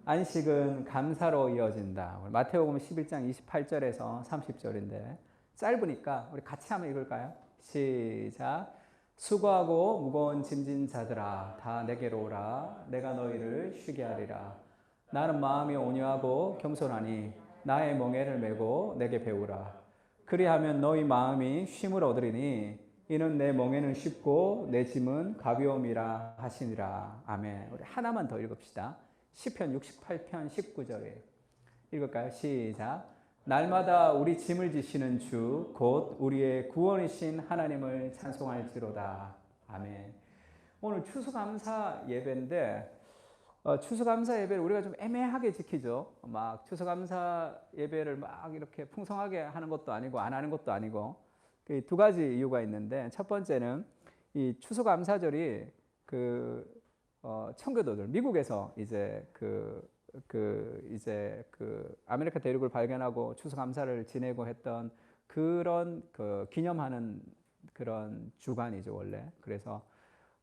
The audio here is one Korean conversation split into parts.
안식은 감사로 이어진다. 마태복음 11장 28절에서 30절인데 짧으니까 우리 같이 한번 읽을까요? 시작. 수고하고 무거운 짐진 자들아 다 내게로 오라. 내가 너희를 쉬게 하리라. 나는 마음이 온유하고 겸손하니 나의 멍에를 메고 내게 배우라. 그리하면 너희 마음이 쉼을 얻으리니 이는 내 멍에는 쉽고 내 짐은 가벼움이라 하시니라. 아멘. 우리 하나만 더 읽읍시다. 시편 68편 19절에 읽을까요? 시작. 날마다 우리 짐을 지시는 주 곧 우리의 구원이신 하나님을 찬송할지로다. 아멘. 오늘 추수감사 예배인데 추수감사 예배를 우리가 좀 애매하게 지키죠. 막 추수감사 예배를 막 이렇게 풍성하게 하는 것도 아니고 안 하는 것도 아니고 두 가지 이유가 있는데 첫 번째는 이 추수감사절이 청교도들 미국에서 이제 아메리카 대륙을 발견하고 추수감사를 지내고 했던 그런 기념하는 그런 주간이죠 원래. 그래서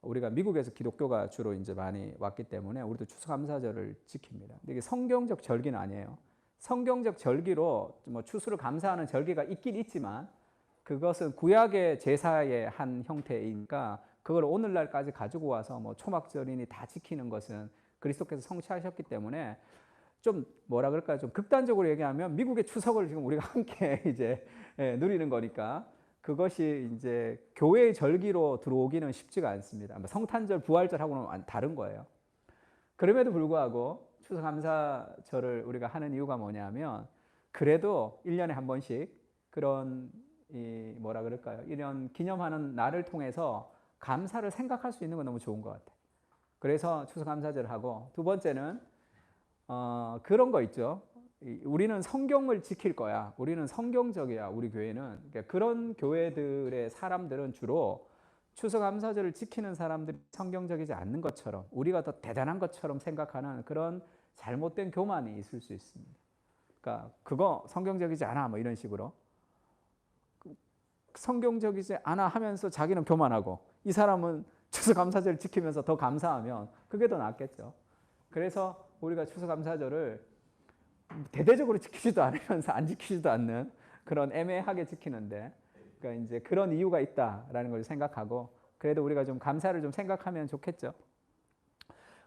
우리가 미국에서 기독교가 주로 이제 많이 왔기 때문에 우리도 추수감사절을 지킵니다. 근데 이게 성경적 절기는 아니에요. 성경적 절기로 뭐 추수를 감사하는 절기가 있긴 있지만 그것은 구약의 제사의 한 형태이니까 그걸 오늘날까지 가지고 와서 뭐 초막절이니 다 지키는 것은 그리스도께서 성취하셨기 때문에 좀 뭐라 그럴까요? 좀 극단적으로 얘기하면 미국의 추석을 지금 우리가 함께 이제 누리는 거니까 그것이 이제 교회의 절기로 들어오기는 쉽지가 않습니다. 성탄절, 부활절하고는 다른 거예요. 그럼에도 불구하고 추수감사절을 우리가 하는 이유가 뭐냐면 그래도 1년에 한 번씩 그런 뭐라 그럴까요? 이런 기념하는 날을 통해서 감사를 생각할 수 있는 건 너무 좋은 것 같아요. 그래서 추수감사절을 하고 두 번째는 그런 거 있죠. 우리는 성경을 지킬 거야. 우리는 성경적이야. 우리 교회는. 그러니까 그런 교회들의 사람들은 주로 추수감사절을 지키는 사람들이 성경적이지 않는 것처럼 우리가 더 대단한 것처럼 생각하는 그런 잘못된 교만이 있을 수 있습니다. 그러니까 그거 성경적이지 않아 뭐 이런 식으로 성경적이지 않아 하면서 자기는 교만하고 이 사람은 추수감사절을 지키면서 더 감사하면 그게 더 낫겠죠. 그래서 우리가 추수감사절을 대대적으로 지키지도 않으면서 안 지키지도 않는 그런 애매하게 지키는데 그러니까 이제 그런 이유가 있다라는 걸 생각하고 그래도 우리가 좀 감사를 좀 생각하면 좋겠죠.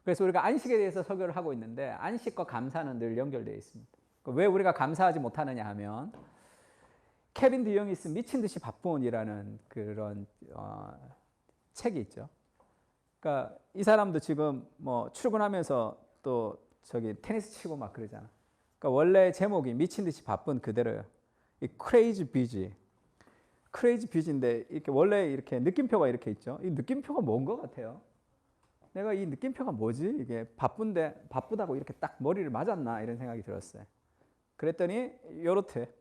그래서 우리가 안식에 대해서 설교를 하고 있는데 안식과 감사는 늘 연결되어 있습니다. 왜 우리가 감사하지 못하느냐 하면 케빈 디영이 쓴 미친 듯이 바쁜이라는 그런 책이 있죠. 그러니까 이 사람도 지금 뭐 출근하면서 또 저기 테니스 치고 막 그러잖아. 그러니까 원래 제목이 미친 듯이 바쁜 그대로예요. 이 crazy busy. crazy busy인데 이렇게 원래 이렇게 느낌표가 이렇게 있죠. 이 느낌표가 뭔 것 같아요? 내가 이 느낌표가 뭐지? 이게 바쁜데 바쁘다고 이렇게 딱 머리를 맞았나 이런 생각이 들었어요. 그랬더니 요렇게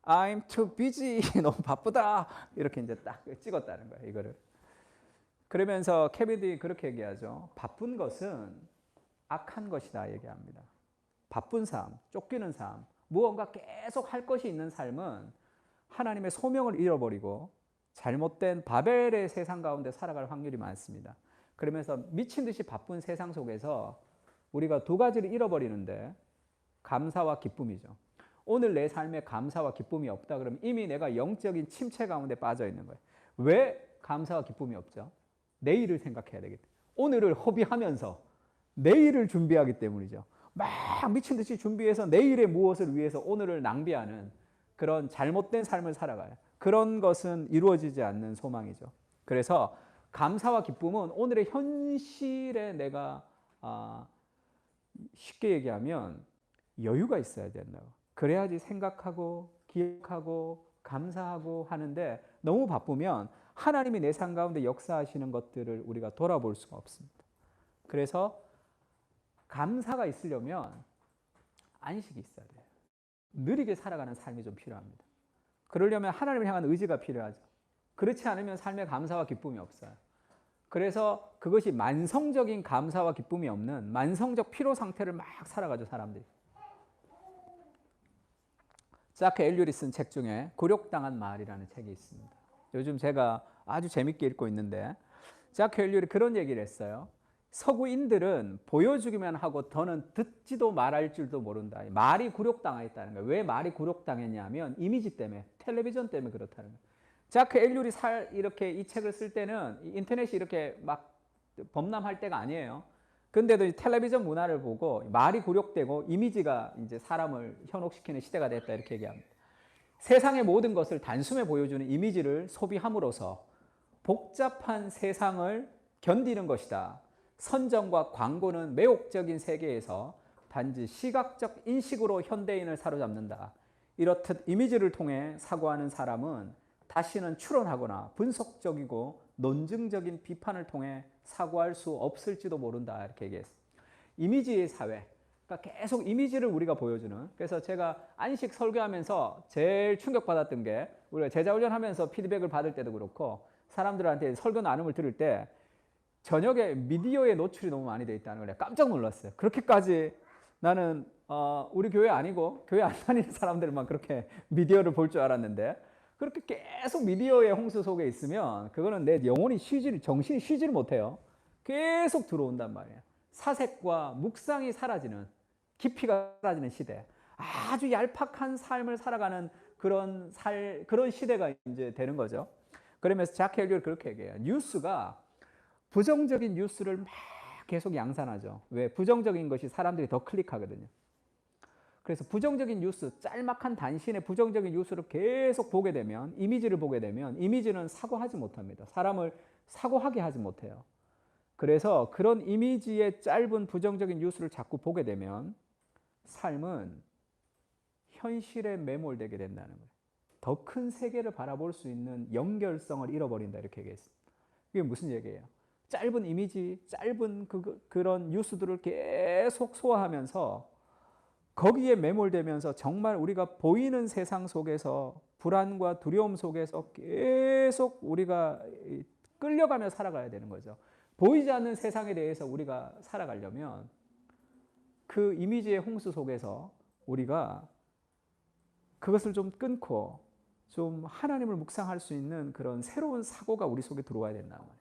I'm too busy. 너무 바쁘다. 이렇게 이제 딱 찍었다는 거예요, 이거를. 그러면서 케빈이 그렇게 얘기하죠. 바쁜 것은 악한 것이다 얘기합니다. 바쁜 삶, 쫓기는 삶, 무언가 계속 할 것이 있는 삶은 하나님의 소명을 잃어버리고 잘못된 바벨의 세상 가운데 살아갈 확률이 많습니다. 그러면서 미친 듯이 바쁜 세상 속에서 우리가 두 가지를 잃어버리는데 감사와 기쁨이죠. 오늘 내 삶에 감사와 기쁨이 없다 그러면 이미 내가 영적인 침체 가운데 빠져 있는 거예요. 왜 감사와 기쁨이 없죠? 내일을 생각해야 되겠다. 오늘을 허비하면서 내일을 준비하기 때문이죠. 막 미친 듯이 준비해서 내일의 무엇을 위해서 오늘을 낭비하는 그런 잘못된 삶을 살아가요. 그런 것은 이루어지지 않는 소망이죠. 그래서 감사와 기쁨은 오늘의 현실에 내가 쉽게 얘기하면 여유가 있어야 된다고. 그래야지 생각하고 기억하고 감사하고 하는데 너무 바쁘면 하나님이 내 삶 가운데 역사하시는 것들을 우리가 돌아볼 수가 없습니다. 그래서 감사가 있으려면 안식이 있어야 돼요. 느리게 살아가는 삶이 좀 필요합니다. 그러려면 하나님을 향한 의지가 필요하죠. 그렇지 않으면 삶에 감사와 기쁨이 없어요. 그래서 그것이 만성적인 감사와 기쁨이 없는 만성적 피로 상태를 막 살아가죠, 사람들이. 자크 엘률이 쓴 책 중에 굴욕당한 마을이라는 책이 있습니다. 요즘 제가 아주 재밌게 읽고 있는데 자크 엘률이 그런 얘기를 했어요. 서구인들은 보여주기만 하고 더는 듣지도 말할 줄도 모른다. 말이 굴욕당했다는 거예요. 왜 말이 굴욕당했냐면 이미지 때문에, 텔레비전 때문에 그렇다는 거예요. 자크 엘률이 이렇게 이 책을 쓸 때는 인터넷이 이렇게 막 범람할 때가 아니에요. 근데도 텔레비전 문화를 보고 말이 굴욕되고 이미지가 이제 사람을 현혹시키는 시대가 됐다 이렇게 얘기합니다. 세상의 모든 것을 단숨에 보여주는 이미지를 소비함으로써 복잡한 세상을 견디는 것이다. 선전과 광고는 매혹적인 세계에서 단지 시각적 인식으로 현대인을 사로잡는다. 이렇듯 이미지를 통해 사고하는 사람은 다시는 추론하거나 분석적이고 논증적인 비판을 통해 사고할 수 없을지도 모른다. 이렇게 얘기했어요. 이미지의 사회. 그러니까 계속 이미지를 우리가 보여주는. 그래서 제가 안식 설교하면서 제일 충격받았던 게 우리가 제자훈련하면서 피드백을 받을 때도 그렇고 사람들한테 설교 나눔을 들을 때 저녁에 미디어에 노출이 너무 많이 돼 있다는 걸 깜짝 놀랐어요. 그렇게까지 나는 우리 교회 아니고 교회 안 다니는 사람들만 그렇게 미디어를 볼 줄 알았는데 그렇게 계속 미디어의 홍수 속에 있으면 그거는 내 영혼이 정신이 쉬지를 못해요. 계속 들어온단 말이에요. 사색과 묵상이 사라지는, 깊이가 사라지는 시대. 아주 얄팍한 삶을 살아가는 그런 시대가 이제 되는 거죠. 그러면서 자크 엘률이 그렇게 얘기해요. 뉴스가 부정적인 뉴스를 막 계속 양산하죠. 왜? 부정적인 것이 사람들이 더 클릭하거든요. 그래서 부정적인 뉴스, 짤막한 단신의 부정적인 뉴스를 계속 보게 되면, 이미지를 보게 되면 이미지는 사고하지 못합니다. 사람을 사고하게 하지 못해요. 그래서 그런 이미지의 짧은 부정적인 뉴스를 자꾸 보게 되면 삶은 현실에 매몰되게 된다는 거예요. 더 큰 세계를 바라볼 수 있는 연결성을 잃어버린다 이렇게 얘기했습니다. 이게 무슨 얘기예요? 짧은 이미지, 짧은 그런 뉴스들을 계속 소화하면서 거기에 매몰되면서 정말 우리가 보이는 세상 속에서 불안과 두려움 속에서 계속 우리가 끌려가며 살아가야 되는 거죠. 보이지 않는 세상에 대해서 우리가 살아가려면 그 이미지의 홍수 속에서 우리가 그것을 좀 끊고 좀 하나님을 묵상할 수 있는 그런 새로운 사고가 우리 속에 들어와야 된단 말이에요.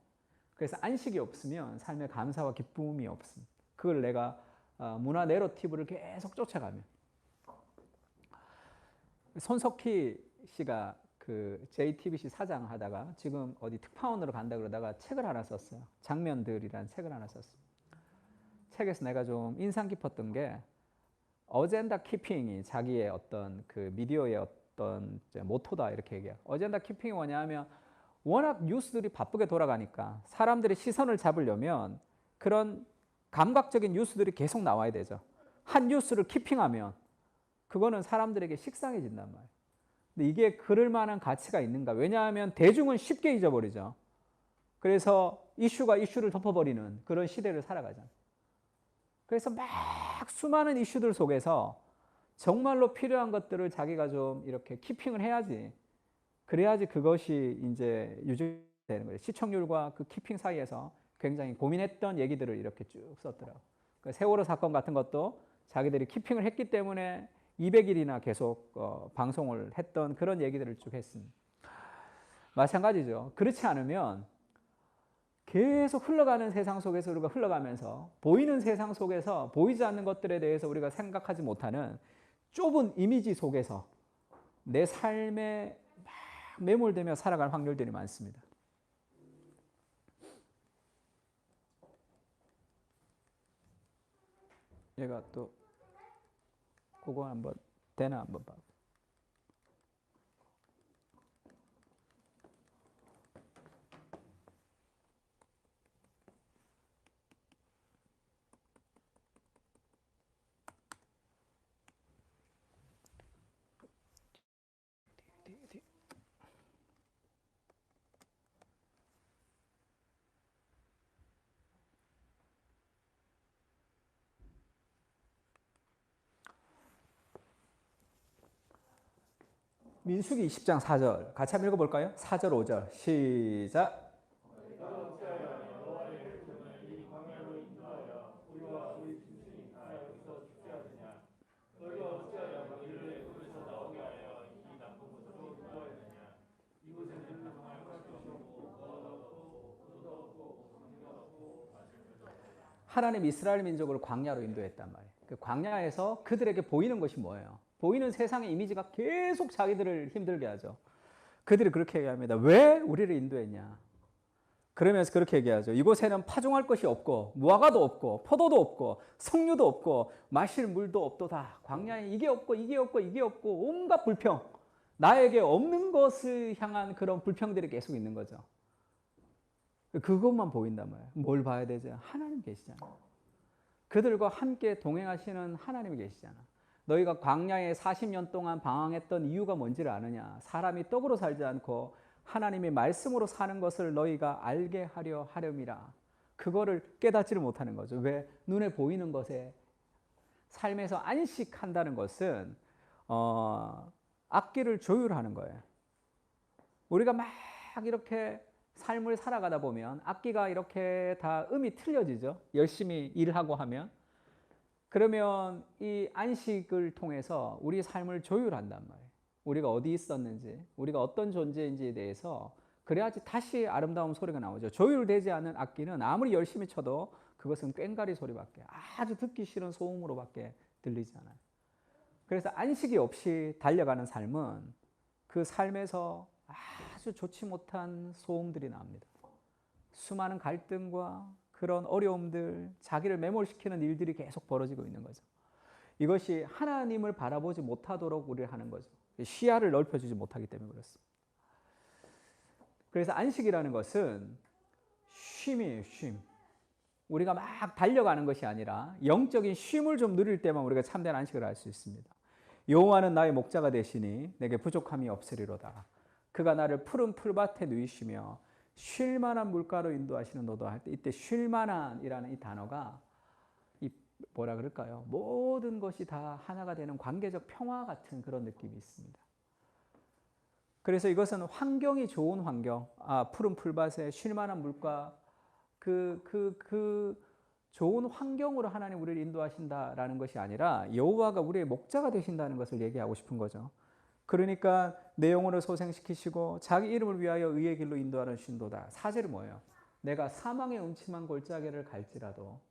그래서 안식이 없으면 삶의 감사와 기쁨이 없습니다. 그걸 내가 문화 내러티브를 계속 쫓아가면. 손석희 씨가 그 JTBC 사장 하다가 지금 어디 특파원으로 간다 그러다가 책을 하나 썼어요. 장면들이라는 책을 하나 썼어요. 책에서 내가 좀 인상 깊었던 게 어젠다 키핑이 자기의 어떤 그 미디어의 어떤 모토다 이렇게 얘기해요. 어젠다 키핑이 뭐냐면 워낙 뉴스들이 바쁘게 돌아가니까 사람들의 시선을 잡으려면 그런 감각적인 뉴스들이 계속 나와야 되죠. 한 뉴스를 키핑하면 그거는 사람들에게 식상해진단 말이에요. 근데 이게 그럴 만한 가치가 있는가? 왜냐하면 대중은 쉽게 잊어버리죠. 그래서 이슈를 덮어버리는 그런 시대를 살아가잖아요. 그래서 막 수많은 이슈들 속에서 정말로 필요한 것들을 자기가 좀 이렇게 키핑을 해야지. 그래야지 그것이 이제 유지되는 거예요. 시청률과 그 키핑 사이에서 굉장히 고민했던 얘기들을 이렇게 쭉 썼더라고요. 세월호 사건 같은 것도 자기들이 키핑을 했기 때문에 200일이나 계속 방송을 했던 그런 얘기들을 쭉 했습니다. 마찬가지죠. 그렇지 않으면 계속 흘러가는 세상 속에서 우리가 흘러가면서 보이는 세상 속에서 보이지 않는 것들에 대해서 우리가 생각하지 못하는 좁은 이미지 속에서 내 삶에 막 매몰되며 살아갈 확률들이 많습니다. 얘가 또 그거 한번 되나 한번 봐. 민수기 20장 4절 같이 한번 읽어볼까요? 4절 5절 시작. 하나님 이스라엘 민족을 광야로 인도했단 말이에요. 그 광야에서 그들에게 보이는 것이 뭐예요? 보이는 세상의 이미지가 계속 자기들을 힘들게 하죠. 그들이 그렇게 얘기합니다. 왜 우리를 인도했냐? 그러면서 그렇게 얘기하죠. 이곳에는 파종할 것이 없고 무화과도 없고 포도도 없고 석류도 없고 마실 물도 없도다. 광야에 이게 없고 이게 없고 이게 없고 온갖 불평. 나에게 없는 것을 향한 그런 불평들이 계속 있는 거죠. 그것만 보인단 말이에요. 뭘 봐야 되죠? 하나님 계시잖아. 그들과 함께 동행하시는 하나님이 계시잖아. 너희가 광야에 40년 동안 방황했던 이유가 뭔지를 아느냐? 사람이 떡으로 살지 않고 하나님의 말씀으로 사는 것을 너희가 알게 하려 하렴이라. 그거를 깨닫지를 못하는 거죠. 왜? 눈에 보이는 것에 삶에서 안식한다는 것은 악기를 조율하는 거예요. 우리가 막 이렇게 삶을 살아가다 보면 악기가 이렇게 다 음이 틀려지죠. 열심히 일하고 하면. 그러면 이 안식을 통해서 우리 삶을 조율한단 말이에요. 우리가 어디 있었는지, 우리가 어떤 존재인지에 대해서 그래야지 다시 아름다운 소리가 나오죠. 조율되지 않은 악기는 아무리 열심히 쳐도 그것은 꽹과리 소리밖에, 아주 듣기 싫은 소음으로밖에 들리지 않아요. 그래서 안식이 없이 달려가는 삶은 그 삶에서 아주 좋지 못한 소음들이 납니다. 수많은 갈등과 그런 어려움들, 자기를 매몰시키는 일들이 계속 벌어지고 있는 거죠. 이것이 하나님을 바라보지 못하도록 우리를 하는 거죠. 시야를 넓혀주지 못하기 때문에 그렇습니다. 그래서 안식이라는 것은 쉼이에요, 쉼. 우리가 막 달려가는 것이 아니라 영적인 쉼을 좀 누릴 때만 우리가 참된 안식을 할 수 있습니다. 여호와는 나의 목자가 되시니 내게 부족함이 없으리로다. 그가 나를 푸른 풀밭에 누이시며 쉴 만한 물가로 인도하시는 노도 할 때 이때 쉴 만한이라는 이 단어가 이 뭐라 그럴까요? 모든 것이 다 하나가 되는 관계적 평화 같은 그런 느낌이 있습니다. 그래서 이것은 환경이 좋은 환경, 푸른 풀밭에 쉴 만한 물가, 그 좋은 환경으로 하나님 우리를 인도하신다라는 것이 아니라 여호와가 우리의 목자가 되신다는 것을 얘기하고 싶은 거죠. 그러니까 내 영혼을 소생시키시고 자기 이름을 위하여 의의 길로 인도하는 신도다. 4절이 뭐예요? 내가 사망의 음침한 골짜기를 갈지라도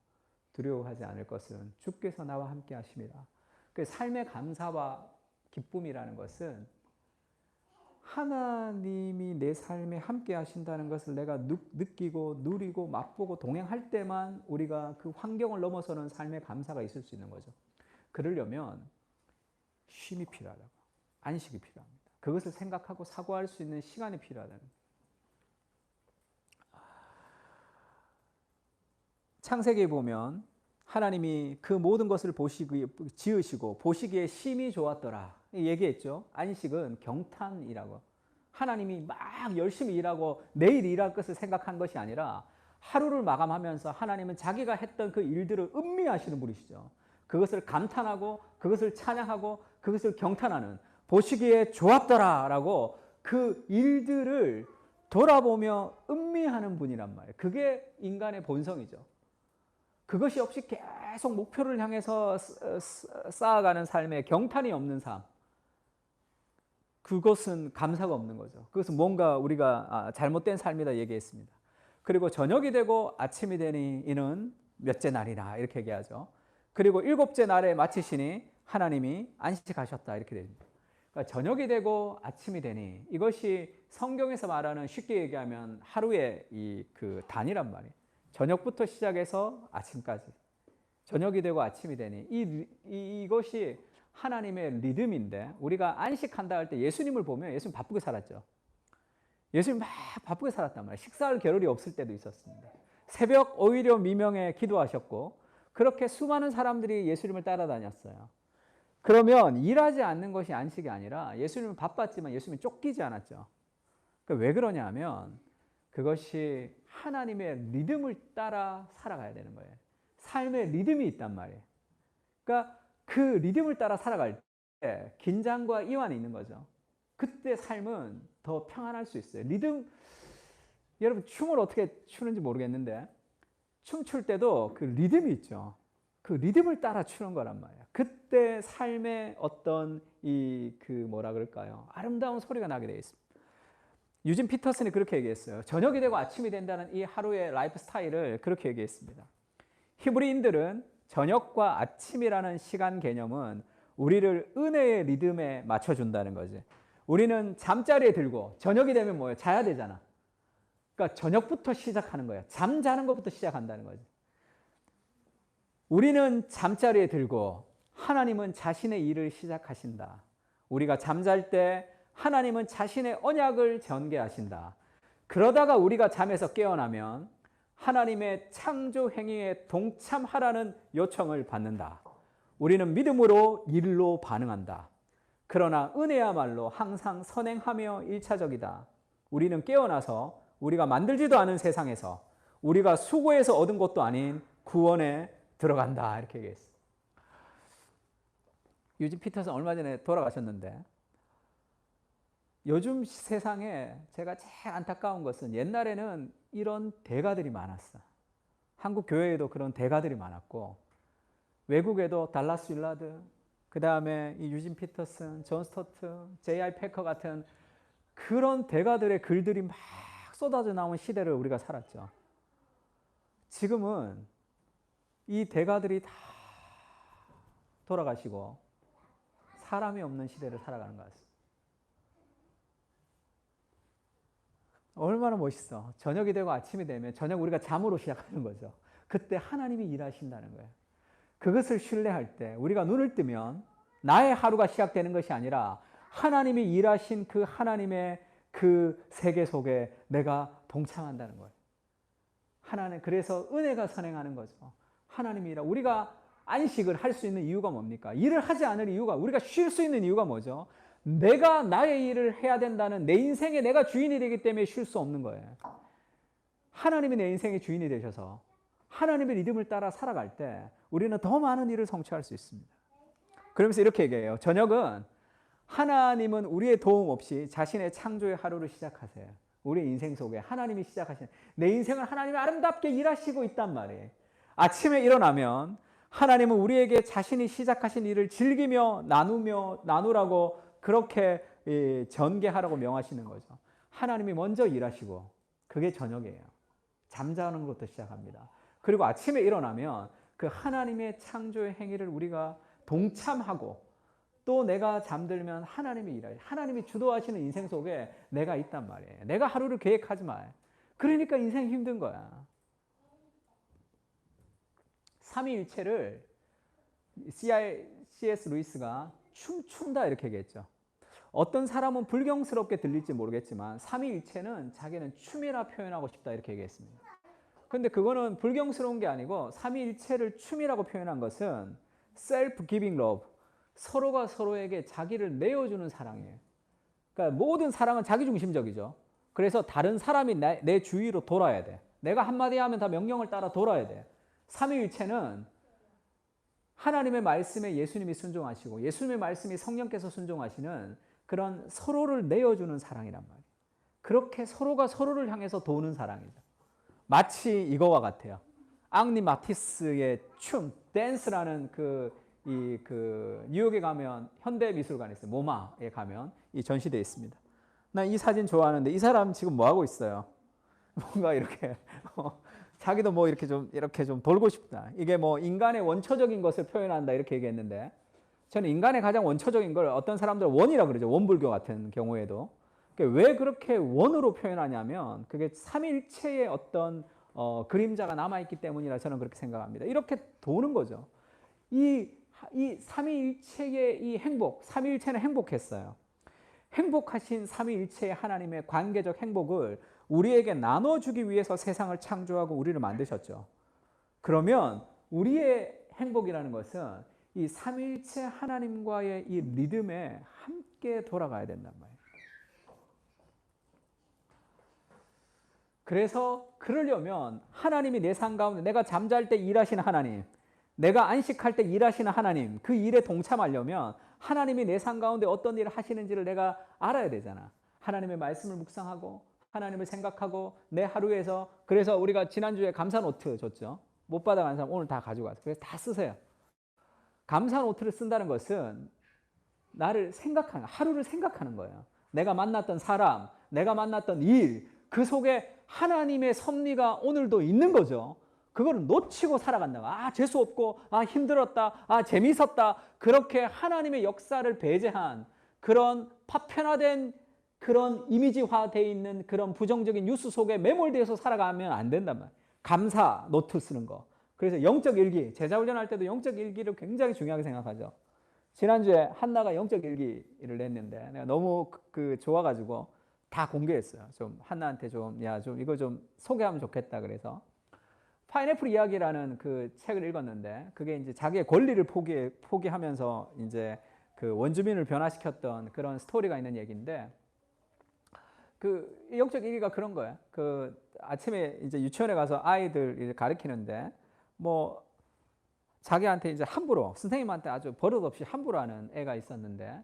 두려워하지 않을 것은 주께서 나와 함께 하심이라. 그 삶의 감사와 기쁨이라는 것은 하나님이 내 삶에 함께 하신다는 것을 내가 느끼고 누리고 맛보고 동행할 때만 우리가 그 환경을 넘어서는 삶의 감사가 있을 수 있는 거죠. 그러려면 쉼이 필요하다고. 안식이 필요합니다. 그것을 생각하고 사고할 수 있는 시간이 필요하다는 거예요. 창세기에 보면 하나님이 그 모든 것을 지으시고 보시기에 심히 좋았더라 얘기했죠. 안식은 경탄이라고. 하나님이 막 열심히 일하고 내일 일할 것을 생각한 것이 아니라 하루를 마감하면서 하나님은 자기가 했던 그 일들을 음미하시는 분이시죠. 그것을 감탄하고 그것을 찬양하고 그것을 경탄하는, 보시기에 좋았더라라고 그 일들을 돌아보며 음미하는 분이란 말이에요. 그게 인간의 본성이죠. 그것이 없이 계속 목표를 향해서 쌓아가는 삶에 경탄이 없는 삶, 그것은 감사가 없는 거죠. 그것은 뭔가 우리가 잘못된 삶이다 얘기했습니다. 그리고 저녁이 되고 아침이 되니 이는 몇째 날이나 이렇게 얘기하죠. 그리고 일곱째 날에 마치시니 하나님이 안식하셨다 이렇게 됩니다. 그러니까 저녁이 되고 아침이 되니 이것이 성경에서 말하는, 쉽게 얘기하면 하루의 그 단위란 말이에요. 저녁부터 시작해서 아침까지. 저녁이 되고 아침이 되니 이것이 하나님의 리듬인데, 우리가 안식한다 할 때 예수님을 보면 예수님 바쁘게 살았죠. 예수님 막 바쁘게 살았단 말이에요. 식사할 겨를이 없을 때도 있었습니다. 새벽 오히려 미명에 기도하셨고 그렇게 수많은 사람들이 예수님을 따라다녔어요. 그러면 일하지 않는 것이 안식이 아니라 예수님은 바빴지만 예수님은 쫓기지 않았죠. 그러니까 왜 그러냐 하면 그것이 하나님의 리듬을 따라 살아가야 되는 거예요. 삶의 리듬이 있단 말이에요. 그러니까 그 리듬을 따라 살아갈 때 긴장과 이완이 있는 거죠. 그때 삶은 더 평안할 수 있어요. 리듬, 여러분 춤을 어떻게 추는지 모르겠는데 춤출 때도 그 리듬이 있죠. 그 리듬을 따라 추는 거란 말이에요. 그때 삶의 어떤 뭐라 그럴까요? 아름다운 소리가 나게 되어 있습니다. 유진 피터슨이 그렇게 얘기했어요. 저녁이 되고 아침이 된다는 이 하루의 라이프 스타일을 그렇게 얘기했습니다. 히브리인들은 저녁과 아침이라는 시간 개념은 우리를 은혜의 리듬에 맞춰준다는 거지. 우리는 잠자리에 들고 저녁이 되면 뭐예요? 자야 되잖아. 그러니까 저녁부터 시작하는 거예요. 잠자는 것부터 시작한다는 거지. 우리는 잠자리에 들고 하나님은 자신의 일을 시작하신다. 우리가 잠잘 때 하나님은 자신의 언약을 전개하신다. 그러다가 우리가 잠에서 깨어나면 하나님의 창조 행위에 동참하라는 요청을 받는다. 우리는 믿음으로 일로 반응한다. 그러나 은혜야말로 항상 선행하며 일차적이다. 우리는 깨어나서 우리가 만들지도 않은 세상에서 우리가 수고해서 얻은 것도 아닌 구원에 들어간다. 이렇게 얘기했어요. 유진 피터슨 얼마 전에 돌아가셨는데 요즘 세상에 제가 제일 안타까운 것은 옛날에는 이런 대가들이 많았어. 한국 교회에도 그런 대가들이 많았고 외국에도 달라스 윌라드, 그 다음에 이 유진 피터슨, 존 스토트, J.I. 패커 같은 그런 대가들의 글들이 막 쏟아져 나온 시대를 우리가 살았죠. 지금은 이 대가들이 다 돌아가시고 사람이 없는 시대를 살아가는 것 같습니다. 얼마나 멋있어. 저녁이 되고 아침이 되면 저녁 우리가 잠으로 시작하는 거죠. 그때 하나님이 일하신다는 거예요. 그것을 신뢰할 때 우리가 눈을 뜨면 나의 하루가 시작되는 것이 아니라 하나님이 일하신 그 하나님의 그 세계 속에 내가 동참한다는 거예요. 하나님, 그래서 은혜가 선행하는 거죠. 하나님이 일하, 우리가 안식을 할 수 있는 이유가 뭡니까? 일을 하지 않을 이유가, 우리가 쉴 수 있는 이유가 뭐죠? 내가 나의 일을 해야 된다는, 내 인생에 내가 주인이 되기 때문에 쉴 수 없는 거예요. 하나님이 내 인생의 주인이 되셔서 하나님의 리듬을 따라 살아갈 때 우리는 더 많은 일을 성취할 수 있습니다. 그러면서 이렇게 얘기해요. 저녁은 하나님은 우리의 도움 없이 자신의 창조의 하루를 시작하세요. 우리의 인생 속에 하나님이 시작하신, 내 인생을 하나님이 아름답게 일하시고 있단 말이에요. 아침에 일어나면 하나님은 우리에게 자신이 시작하신 일을 즐기며 나누라고 그렇게 전개하라고 명하시는 거죠. 하나님이 먼저 일하시고 그게 저녁이에요. 잠자는 것부터 시작합니다. 그리고 아침에 일어나면 그 하나님의 창조의 행위를 우리가 동참하고 또 내가 잠들면 하나님이 일하요. 하나님이 주도하시는 인생 속에 내가 있단 말이에요. 내가 하루를 계획하지 마. 그러니까 인생 힘든 거야. 삼위일체를 C.S. 루이스가 춤춘다 이렇게 얘기했죠. 어떤 사람은 불경스럽게 들릴지 모르겠지만 삼위일체는 자기는 춤이라 표현하고 싶다 이렇게 얘기했습니다. 근데 그거는 불경스러운 게 아니고 삼위일체를 춤이라고 표현한 것은 self-giving love, 서로가 서로에게 자기를 내어주는 사랑이에요. 그러니까 모든 사랑은 자기중심적이죠. 그래서 다른 사람이 내 주위로 돌아야 돼. 내가 한마디 하면 다 명령을 따라 돌아야 돼. 삼위일체는 하나님의 말씀에 예수님이 순종하시고 예수님의 말씀이 성령께서 순종하시는 그런 서로를 내어주는 사랑이란 말이에요. 그렇게 서로가 서로를 향해서 도는 사랑이죠. 마치 이거와 같아요. 앙리 마티스의 춤, 댄스라는 뉴욕에 가면 현대미술관에 있어요. 모마에 가면 이 전시되어 있습니다. 나 이 사진 좋아하는데 이 사람 지금 뭐 하고 있어요? 뭔가 이렇게 자기도 뭐 이렇게 좀 돌고 싶다. 이게 뭐 인간의 원초적인 것을 표현한다 이렇게 얘기했는데 저는 인간의 가장 원초적인 걸 어떤 사람들은 원이라고 그러죠. 원불교 같은 경우에도. 왜 그렇게 원으로 표현하냐면 그게 삼일체의 어떤 그림자가 남아있기 때문이라 저는 그렇게 생각합니다. 이렇게 도는 거죠. 이 삼위일체의 이 행복, 삼위일체는 행복했어요. 행복하신 삼위일체의 하나님의 관계적 행복을 우리에게 나눠주기 위해서 세상을 창조하고 우리를 만드셨죠. 그러면 우리의 행복이라는 것은 이 삼위일체 하나님과의 이 리듬에 함께 돌아가야 된단 말이에요. 그래서 그러려면 하나님이 내 삶 가운데 내가 잠잘 때 일하시는 하나님, 내가 안식할 때 일하시는 하나님, 그 일에 동참하려면 하나님이 내 삶 가운데 어떤 일을 하시는지를 내가 알아야 되잖아. 하나님의 말씀을 묵상하고 하나님을 생각하고 내 하루에서, 그래서 우리가 지난주에 감사 노트 줬죠. 못 받아간 사람 오늘 다 가져가서 그래서 다 쓰세요. 감사 노트를 쓴다는 것은 나를 생각하는, 하루를 생각하는 거예요. 내가 만났던 사람, 내가 만났던 일, 그 속에 하나님의 섭리가 오늘도 있는 거죠. 그거를 놓치고 살아간다. 아, 재수 없고, 아, 힘들었다, 아, 재미있었다. 그렇게 하나님의 역사를 배제한 그런 파편화된 그런 이미지화되어 있는 그런 부정적인 뉴스 속에 매몰되어서 살아가면 안 된단 말이에요. 감사 노트 쓰는 거. 그래서 영적 일기, 제자 훈련할 때도 영적 일기를 굉장히 중요하게 생각하죠. 지난주에 한나가 영적 일기를 냈는데 내가 너무 좋아가지고 다 공개했어요. 좀 한나한테 좀, 야, 좀 이거 좀 소개하면 좋겠다. 그래서 파인애플 이야기라는 그 책을 읽었는데 그게 이제 자기의 권리를 포기하면서 이제 그 원주민을 변화시켰던 그런 스토리가 있는 얘기인데 그 영적 일기가 그런 거예요. 그 아침에 이제 유치원에 가서 아이들 가르치는데 뭐 자기한테 이제 함부로 선생님한테 아주 버릇없이 함부로 하는 애가 있었는데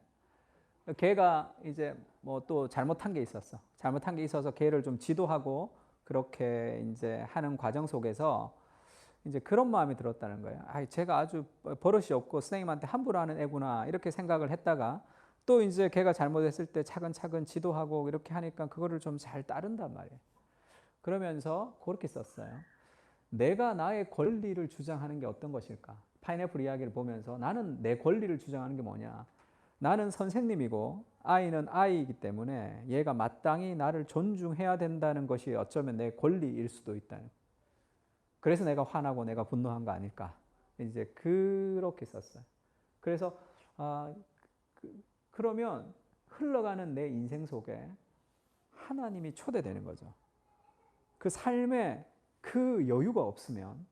걔가 이제 뭐 또 잘못한 게 있었어. 잘못한 게 있어서 걔를 좀 지도하고 그렇게 이제 하는 과정 속에서 이제 그런 마음이 들었다는 거예요. 아, 제가 아주 버릇이 없고 선생님한테 함부로 하는 애구나 이렇게 생각을 했다가 또 이제 걔가 잘못했을 때 차근차근 지도하고 이렇게 하니까 그거를 좀 잘 따른단 말이에요. 그러면서 그렇게 썼어요. 내가 나의 권리를 주장하는 게 어떤 것일까? 파인애플 이야기를 보면서 나는 내 권리를 주장하는 게 뭐냐? 나는 선생님이고 아이는 아이이기 때문에 얘가 마땅히 나를 존중해야 된다는 것이 어쩌면 내 권리일 수도 있다. 그래서 내가 화나고 내가 분노한 거 아닐까? 이제 그렇게 썼어요. 그래서 아, 그러면 흘러가는 내 인생 속에 하나님이 초대되는 거죠. 그 삶에 그 여유가 없으면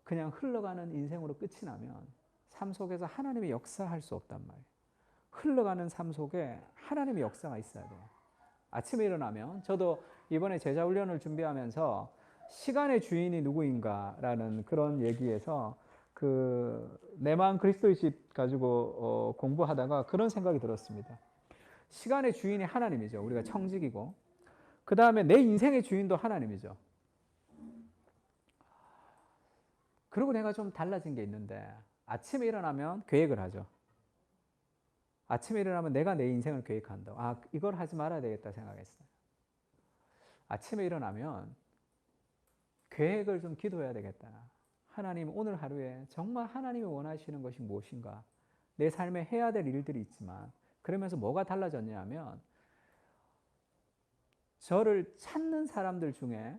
그냥 흘러가는 인생으로 끝이 나면 삶 속에서 하나님의 역사할 수 없단 말이에요. 흘러가는 삶 속에 하나님의 역사가 있어야 돼요. 아침에 일어나면 저도 이번에 제자 훈련을 준비하면서 시간의 주인이 누구인가라는 그런 얘기에서 그 내 마음 그리스도이십 가지고 공부하다가 그런 생각이 들었습니다. 시간의 주인이 하나님이죠. 우리가 청직이고 그 다음에 내 인생의 주인도 하나님이죠. 그리고 내가 좀 달라진 게 있는데 아침에 일어나면 계획을 하죠. 아침에 일어나면 내가 내 인생을 계획한다. 아, 이걸 하지 말아야 되겠다 생각했어요. 아침에 일어나면 계획을 좀 기도해야 되겠다. 하나님, 오늘 하루에 정말 하나님이 원하시는 것이 무엇인가? 내 삶에 해야 될 일들이 있지만 그러면서 뭐가 달라졌냐면 저를 찾는 사람들 중에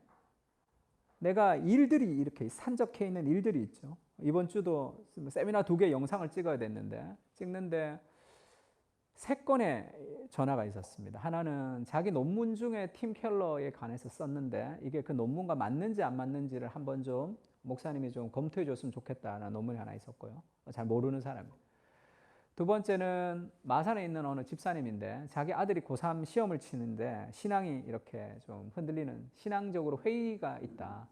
내가 일들이 이렇게 산적해 있는 일들이 있죠. 이번 주도 세미나 2개 영상을 찍어야 됐는데 찍는데 3건의 전화가 있었습니다. 하나는 자기 논문 중에 팀 켈러에 관해서 썼는데 이게 그 논문과 맞는지 안 맞는지를 한번 좀 목사님이 좀 검토해 줬으면 좋겠다는 논문이 하나 있었고요. 잘 모르는 사람. 두 번째는 마산에 있는 어느 집사님인데 자기 아들이 고3 시험을 치는데 신앙이 이렇게 좀 흔들리는 신앙적으로 회의가 있다.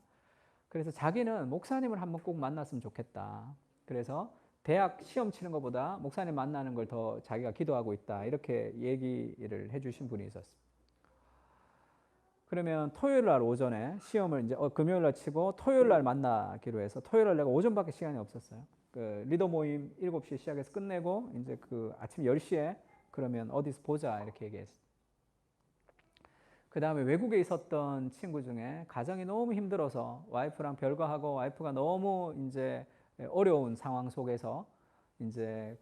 그래서 자기는 목사님을 한번 꼭 만났으면 좋겠다. 그래서 대학 시험 치는 것보다 목사님 만나는 걸 더 자기가 기도하고 있다. 이렇게 얘기를 해주신 분이 있었습니다. 그러면 토요일 날 오전에 시험을 이제 금요일 날 치고 토요일 날 만나기로 해서 토요일 날 내가 오전밖에 시간이 없었어요. 그 리더 모임 7시에 시작해서 끝내고 이제 그 아침 10시에 그러면 어디서 보자 이렇게 얘기했어요. 그 다음에 외국에 있었던 친구 중에 가정이 너무 힘들어서 와이프랑 별거하고 와이프가 너무 이제 어려운 상황 속에서 이제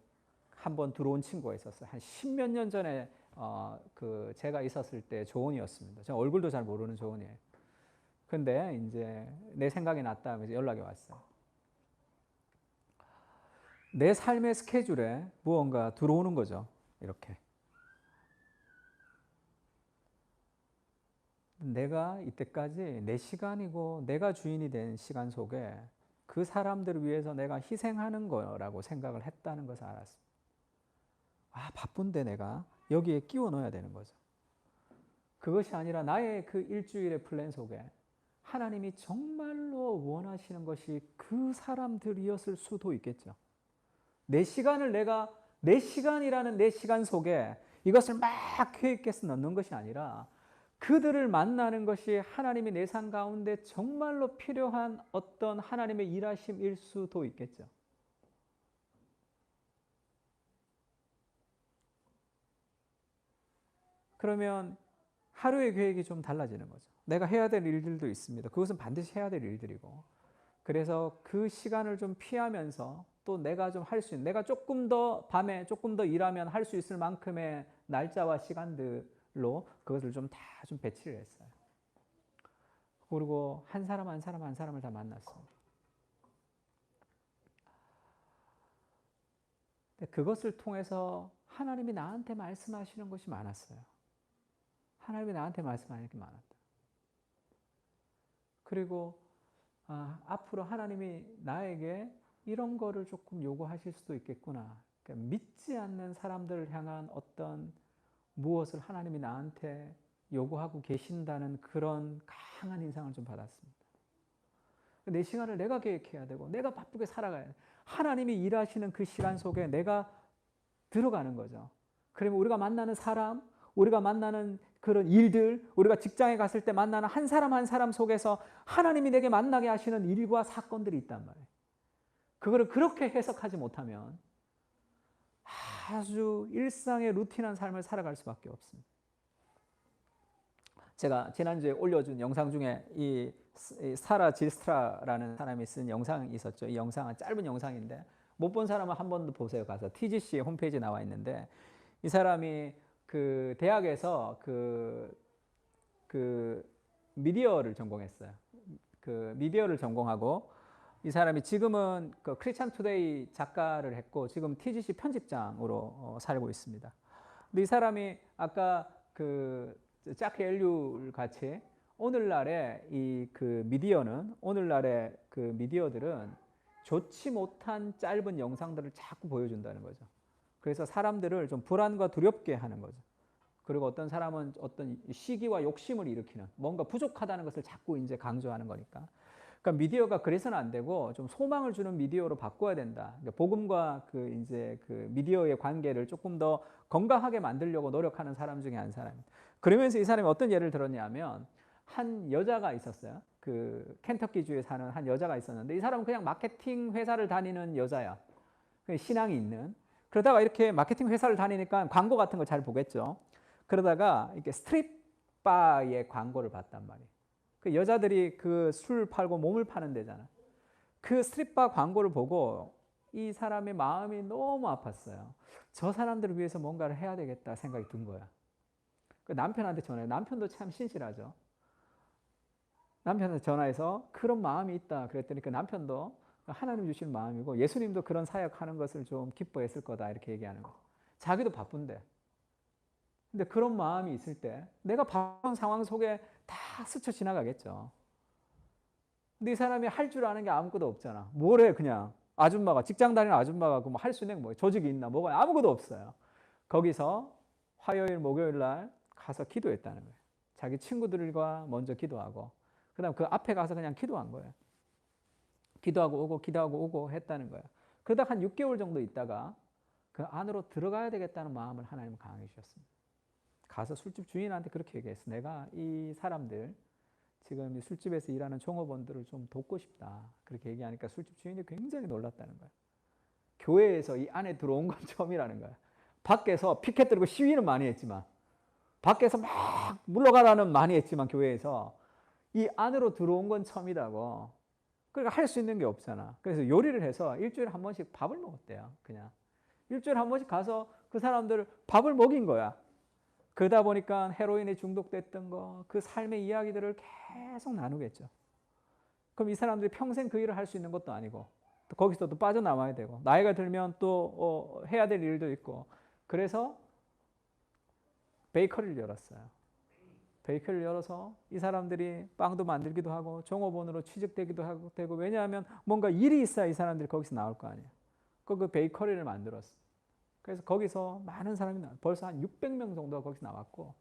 한번 들어온 친구가 있었어요. 한 10몇 년 전에 그 제가 있었을 때 조언이었습니다. 제가 얼굴도 잘 모르는 조언이에요. 근데 이제 내 생각이 났다면서 연락이 왔어요. 내 삶의 스케줄에 무언가 들어오는 거죠. 이렇게. 내가 이때까지 내 시간이고 내가 주인이 된 시간 속에 그 사람들을 위해서 내가 희생하는 거라고 생각을 했다는 것을 알았습니다. 아, 바쁜데 내가 여기에 끼워 넣어야 되는 거죠. 그것이 아니라 나의 그 일주일의 플랜 속에 하나님이 정말로 원하시는 것이 그 사람들이었을 수도 있겠죠. 내 시간을 내가 내 시간이라는 내 시간 속에 이것을 막 계획해서 넣는 것이 아니라 그들을 만나는 것이 하나님이 내 삶 가운데 정말로 필요한 어떤 하나님의 일하심일 수도 있겠죠. 그러면 하루의 계획이 좀 달라지는 거죠. 내가 해야 될 일들도 있습니다. 그것은 반드시 해야 될 일들이고 그래서 그 시간을 좀 피하면서 또 내가 좀 할 수 있는, 내가 조금 더 밤에 조금 더 일하면 할 수 있을 만큼의 날짜와 시간들로 그것을 좀 다 좀 배치를 했어요. 그리고 한 사람 한 사람 한 사람을 다 만났습니다. 그것을 통해서 하나님이 나한테 말씀하시는 것이 많았어요. 하나님이 나한테 말씀하시는 게 많았다. 그리고 앞으로 하나님이 나에게 이런 거를 조금 요구하실 수도 있겠구나. 그러니까 믿지 않는 사람들을 향한 어떤 무엇을 하나님이 나한테 요구하고 계신다는 그런 강한 인상을 좀 받았습니다. 내 시간을 내가 계획해야 되고 내가 바쁘게 살아가야 돼. 하나님이 일하시는 그 시간 속에 내가 들어가는 거죠. 그러면 우리가 만나는 사람, 우리가 만나는 그런 일들, 우리가 직장에 갔을 때 만나는 한 사람 한 사람 속에서 하나님이 내게 만나게 하시는 일과 사건들이 있단 말이에요. 그거를 그렇게 해석하지 못하면 아주 일상의 루틴한 삶을 살아갈 수밖에 없습니다. 제가 지난주에 올려준 영상 중에 이 사라 질스트라라는 사람이 쓴 영상이 있었죠. 이 영상은 짧은 영상인데 못 본 사람은 한 번 더 보세요. 가서 TGC 홈페이지에 나와 있는데 이 사람이 그 대학에서 그 미디어를 전공했어요. 그 미디어를 전공하고 이 사람이 지금은 그 크리스찬 투데이 작가를 했고 지금 TGC 편집장으로 살고 있습니다. 근데 이 사람이 아까 그 자크 엘류 같이 오늘날의 이 그 미디어는 오늘날의 그 미디어들은 좋지 못한 짧은 영상들을 자꾸 보여준다는 거죠. 그래서 사람들을 좀 불안과 두렵게 하는 거죠. 그리고 어떤 사람은 어떤 시기와 욕심을 일으키는 뭔가 부족하다는 것을 자꾸 이제 강조하는 거니까. 그러니까 미디어가 그래서는 안 되고 좀 소망을 주는 미디어로 바꿔야 된다. 그러니까 복음과 그 이제 그 미디어의 관계를 조금 더 건강하게 만들려고 노력하는 사람 중에 한 사람입니다. 그러면서 이 사람이 어떤 예를 들었냐면 한 여자가 있었어요. 그 켄터키주에 사는 한 여자가 있었는데 이 사람은 그냥 마케팅 회사를 다니는 여자야. 신앙이 있는. 그러다가 이렇게 마케팅 회사를 다니니까 광고 같은 거 잘 보겠죠. 그러다가 이렇게 스트립바의 광고를 봤단 말이에요. 그 여자들이 그 술 팔고 몸을 파는 데잖아. 그 스트립바 광고를 보고 이 사람의 마음이 너무 아팠어요. 저 사람들을 위해서 뭔가를 해야 되겠다 생각이 든 거야. 그 남편한테 전화해. 남편도 참 신실하죠. 남편한테 전화해서 그런 마음이 있다 그랬더니 그 남편도 하나님 주신 마음이고 예수님도 그런 사역하는 것을 좀 기뻐했을 거다 이렇게 얘기하는 거. 자기도 바쁜데. 근데 그런 마음이 있을 때 내가 바쁜 상황 속에 다 스쳐 지나가겠죠. 근데 이 사람이 할 줄 아는 게 아무것도 없잖아. 뭘 해 그냥. 아줌마가 직장 다니는 아줌마가 뭐 할 수 있는 게 뭐 조직이 있나 뭐가 아무것도 없어요. 거기서 화요일 목요일 날 가서 기도했다는 거예요. 자기 친구들과 먼저 기도하고 그다음 그 앞에 가서 그냥 기도한 거예요. 기도하고 오고 했다는 거예요. 그러다 한 6개월 정도 있다가 그 안으로 들어가야 되겠다는 마음을 하나님은 강하게 주셨습니다. 가서 술집 주인한테 그렇게 얘기했어. 내가 이 사람들 지금 술집에서 일하는 종업원들을 좀 돕고 싶다. 그렇게 얘기하니까 술집 주인이 굉장히 놀랐다는 거야. 교회에서 이 안에 들어온 건 처음이라는 거야. 밖에서 피켓 들고 시위는 많이 했지만 밖에서 막 물러가라는 많이 했지만 교회에서 이 안으로 들어온 건 처음이라고. 그러니까 할 수 있는 게 없잖아. 그래서 요리를 해서 일주일에 한 번씩 밥을 먹었대요. 그냥 일주일에 한 번씩 가서 그 사람들을 밥을 먹인 거야. 그러다 보니까 헤로인에 중독됐던 거, 그 삶의 이야기들을 계속 나누겠죠. 그럼 이 사람들이 평생 그 일을 할 수 있는 것도 아니고 또 거기서 또 빠져나와야 되고 나이가 들면 또 해야 될 일도 있고 그래서 베이커리를 열었어요. 베이커리를 열어서 이 사람들이 빵도 만들기도 하고 종업원으로 취직되기도 하고 되고 왜냐하면 뭔가 일이 있어야 이 사람들이 거기서 나올 거 아니에요. 그 베이커리를 만들었어요. 그래서 거기서 많은 사람이 벌써 한 600명 정도가 거기서 나왔고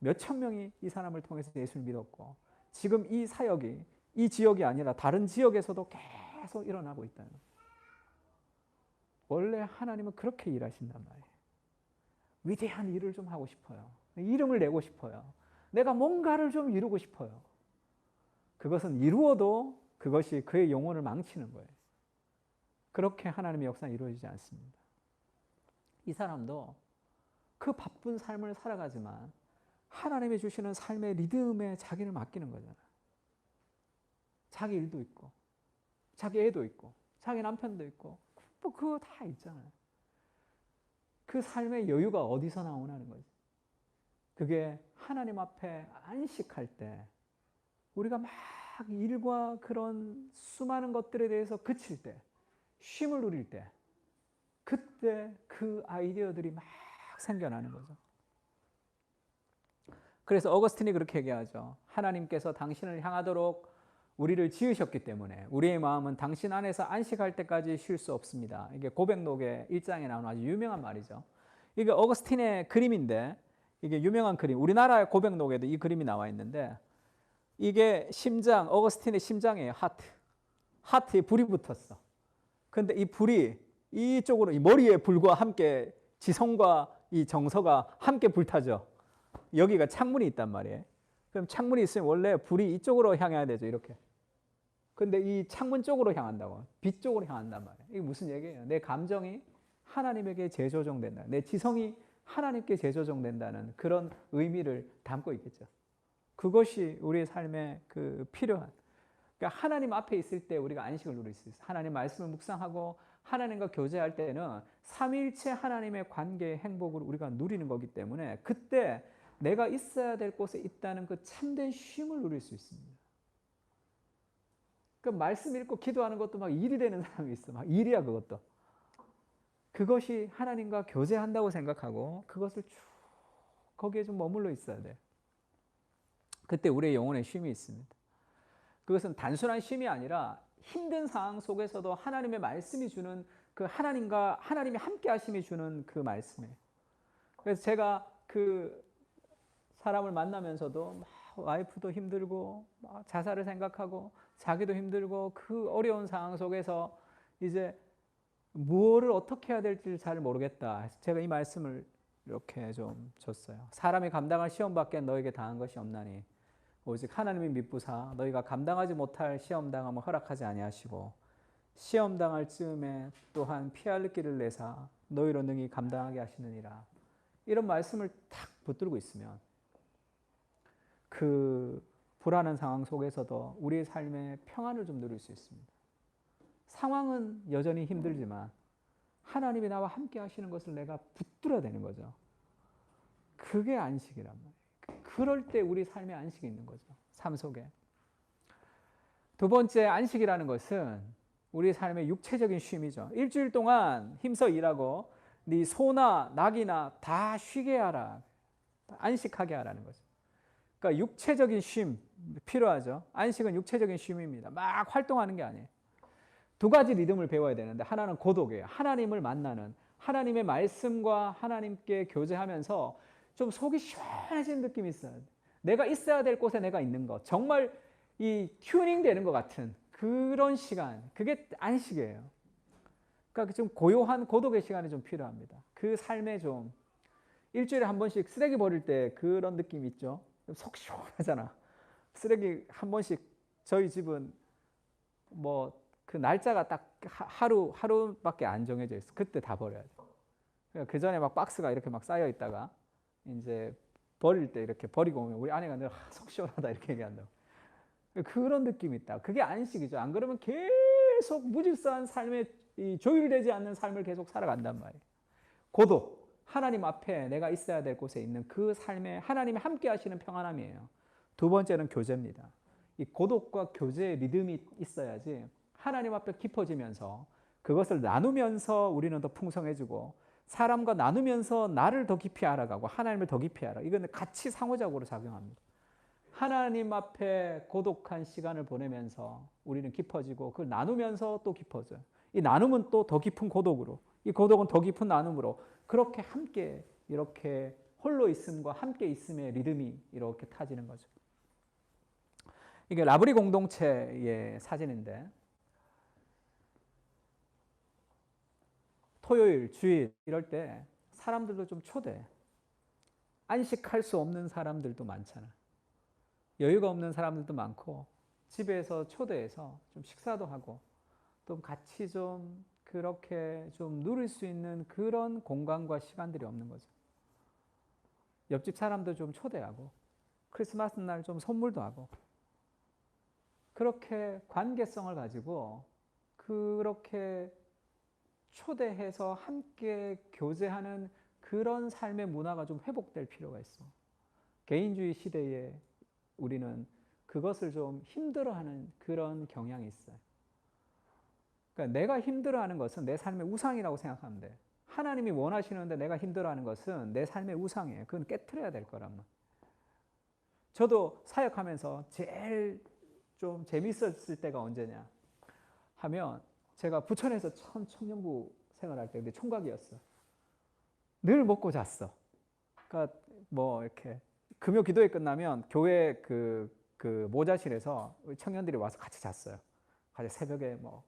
몇천 명이 이 사람을 통해서 예수를 믿었고 지금 이 사역이 이 지역이 아니라 다른 지역에서도 계속 일어나고 있다는 거예요. 원래 하나님은 그렇게 일하신단 말이에요. 위대한 일을 좀 하고 싶어요. 이름을 내고 싶어요. 내가 뭔가를 좀 이루고 싶어요. 그것은 이루어도 그것이 그의 영혼을 망치는 거예요. 그렇게 하나님의 역사는 이루어지지 않습니다. 이 사람도 그 바쁜 삶을 살아가지만 하나님이 주시는 삶의 리듬에 자기를 맡기는 거잖아요. 자기 일도 있고 자기 애도 있고 자기 남편도 있고 뭐 그거 다 있잖아요. 그 삶의 여유가 어디서 나오냐는 거지. 그게 하나님 앞에 안식할 때 우리가 막 일과 그런 수많은 것들에 대해서 그칠 때, 쉼을 누릴 때, 그때 그 아이디어들이 막 생겨나는 거죠. 그래서 어거스틴이 그렇게 얘기하죠. 하나님께서 당신을 향하도록 우리를 지으셨기 때문에 우리의 마음은 당신 안에서 안식할 때까지 쉴 수 없습니다. 이게 고백록의 1장에 나오는 아주 유명한 말이죠. 이게 어거스틴의 그림인데 이게 유명한 그림. 우리나라의 고백록에도 이 그림이 나와 있는데 이게 심장, 어거스틴의 심장이에요. 하트에 불이 붙었어. 근데 이 불이 이쪽으로 이 머리의 불과 함께 지성과 이 정서가 함께 불타죠. 여기가 창문이 있단 말이에요. 그럼 창문이 있으면 원래 불이 이쪽으로 향해야 되죠. 이렇게. 근데 이 창문 쪽으로 향한다고. 빛 쪽으로 향한단 말이에요. 이게 무슨 얘기예요? 내 감정이 하나님에게 재조정된다. 내 지성이 하나님께 재조정된다는 그런 의미를 담고 있겠죠. 그것이 우리의 삶에 필요한. 그러니까 하나님 앞에 있을 때 우리가 안식을 누릴 수 있어요. 하나님 말씀을 묵상하고 하나님과 교제할 때는 삼위일체 하나님의 관계의 행복을 우리가 누리는 거기 때문에 그때 내가 있어야 될 곳에 있다는 그 참된 쉼을 누릴 수 있습니다. 그 말씀 읽고 기도하는 것도 막 일이 되는 사람이 있어. 막 일이야 그것도. 그것이 하나님과 교제한다고 생각하고 그것을 쭉 거기에 좀 머물러 있어야 돼. 그때 우리의 영혼에 쉼이 있습니다. 그것은 단순한 쉼이 아니라 힘든 상황 속에서도 하나님의 말씀이 주는 그 하나님과 하나님이 함께 하심이 주는 그 말씀이에요. 그래서 제가 그 사람을 만나면서도 막 와이프도 힘들고 막 자살을 생각하고 자기도 힘들고 그 어려운 상황 속에서 이제 무엇을 어떻게 해야 될지 잘 모르겠다 해서 제가 이 말씀을 이렇게 좀 줬어요. 사람이 감당할 시험 밖에 너에게 당한 것이 없나니 오직 하나님이 미쁘사 너희가 감당하지 못할 시험 당함을 허락하지 아니하시고 시험 당할 즈음에 또한 피할 길을 내사 너희로 능히 감당하게 하시느니라. 이런 말씀을 탁 붙들고 있으면 그 불안한 상황 속에서도 우리의 삶의 평안을 좀 누릴 수 있습니다. 상황은 여전히 힘들지만 하나님이 나와 함께 하시는 것을 내가 붙들어야 되는 거죠. 그게 안식이란 말이에요. 그럴 때 우리 삶에 안식이 있는 거죠. 삶 속에. 두 번째 안식이라는 것은 우리 삶의 육체적인 쉼이죠. 일주일 동안 힘써 일하고 네 소나 낙이나 다 쉬게 하라. 안식하게 하라는 거죠. 그러니까 육체적인 쉼 필요하죠. 안식은 육체적인 쉼입니다. 막 활동하는 게 아니에요. 두 가지 리듬을 배워야 되는데 하나는 고독이에요. 하나님을 만나는 하나님의 말씀과 하나님께 교제하면서 좀 속이 시원해지는 느낌이 있어요. 내가 있어야 될 곳에 내가 있는 것. 정말 이 튜닝 되는 것 같은 그런 시간. 그게 안식이에요. 그러니까 좀 고요한 고독의 시간이 좀 필요합니다. 그 삶에 좀 일주일에 한 번씩 쓰레기 버릴 때 그런 느낌 있죠. 속 시원하잖아. 쓰레기 한 번씩 저희 집은 뭐 그 날짜가 딱 하루밖에 안 정해져 있어. 그때 다 버려야 돼. 그러니까 그 전에 막 박스가 이렇게 막 쌓여 있다가 이제 버릴 때 이렇게 버리고 오면 우리 아내가 늘 속 시원하다 이렇게 얘기한다고. 그런 느낌이 있다. 그게 안식이죠. 안 그러면 계속 무질서한 삶에 이 조율되지 않는 삶을 계속 살아간단 말이에요. 고독, 하나님 앞에 내가 있어야 될 곳에 있는 그 삶에 하나님이 함께 하시는 평안함이에요. 두 번째는 교제입니다. 이 고독과 교제의 리듬이 있어야지 하나님 앞에 깊어지면서 그것을 나누면서 우리는 더 풍성해지고 사람과 나누면서 나를 더 깊이 알아가고 하나님을 더 깊이 알아. 이건 같이 상호작용으로 작용합니다. 하나님 앞에 고독한 시간을 보내면서 우리는 깊어지고 그걸 나누면서 또 깊어져요. 이 나눔은 또 더 깊은 고독으로, 이 고독은 더 깊은 나눔으로 그렇게 함께 이렇게 홀로 있음과 함께 있음의 리듬이 이렇게 타지는 거죠. 이게 라브리 공동체의 사진인데 토요일, 주일 이럴 때 사람들도 좀 초대해. 안식할 수 없는 사람들도 많잖아. 여유가 없는 사람들도 많고 집에서 초대해서 좀 식사도 하고 또 같이 좀 그렇게 좀 누릴 수 있는 그런 공간과 시간들이 없는 거죠. 옆집 사람도 좀 초대하고 크리스마스 날 좀 선물도 하고 그렇게 관계성을 가지고 그렇게 초대해서 함께 교제하는 그런 삶의 문화가 좀 회복될 필요가 있어. 개인주의 시대에 우리는 그것을 좀 힘들어하는 그런 경향이 있어요. 그러니까 내가 힘들어하는 것은 내 삶의 우상이라고 생각하면 돼. 하나님이 원하시는데 내가 힘들어하는 것은 내 삶의 우상이에요. 그건 깨트려야 될 거란 말. 저도 사역하면서 제일 좀 재밌었을 때가 언제냐 하면 제가 부천에서 처음 청년부 생활할 때 근데 총각이었어. 늘 먹고 잤어. 그러니까 뭐 이렇게 금요 기도회 끝나면 교회 그 모자실에서 우리 청년들이 와서 같이 잤어요. 같이 새벽에 뭐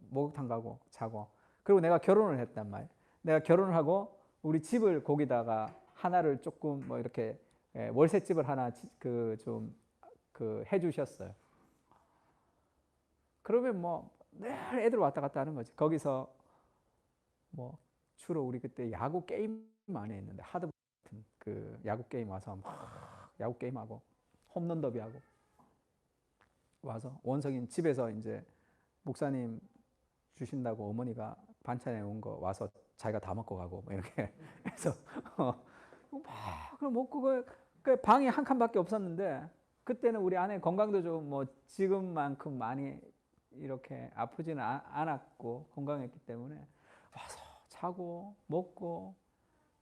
목욕탕 가고 자고. 그리고 내가 결혼을 했단 말이야. 내가 결혼을 하고 우리 집을 거기다가 하나를 조금 뭐 이렇게 월세집을 하나 그 좀 그 해주셨어요. 그러면 뭐 늘 애들 왔다 갔다 하는 거지. 거기서 뭐 주로 우리 그때 야구 게임 많이 했는데 하드 같은 그 야구 게임 와서 막 야구 게임 하고 홈런 더비 하고 와서 원석인 집에서 이제 목사님 주신다고 어머니가 반찬해 온 거 와서 자기가 다 먹고 가고 뭐 이렇게 해서 막 먹고 그 방이 한 칸밖에 없었는데 그때는 우리 아내 건강도 좀 뭐 지금만큼 많이 이렇게 아프지는 않았고 건강했기 때문에 와서 자고 먹고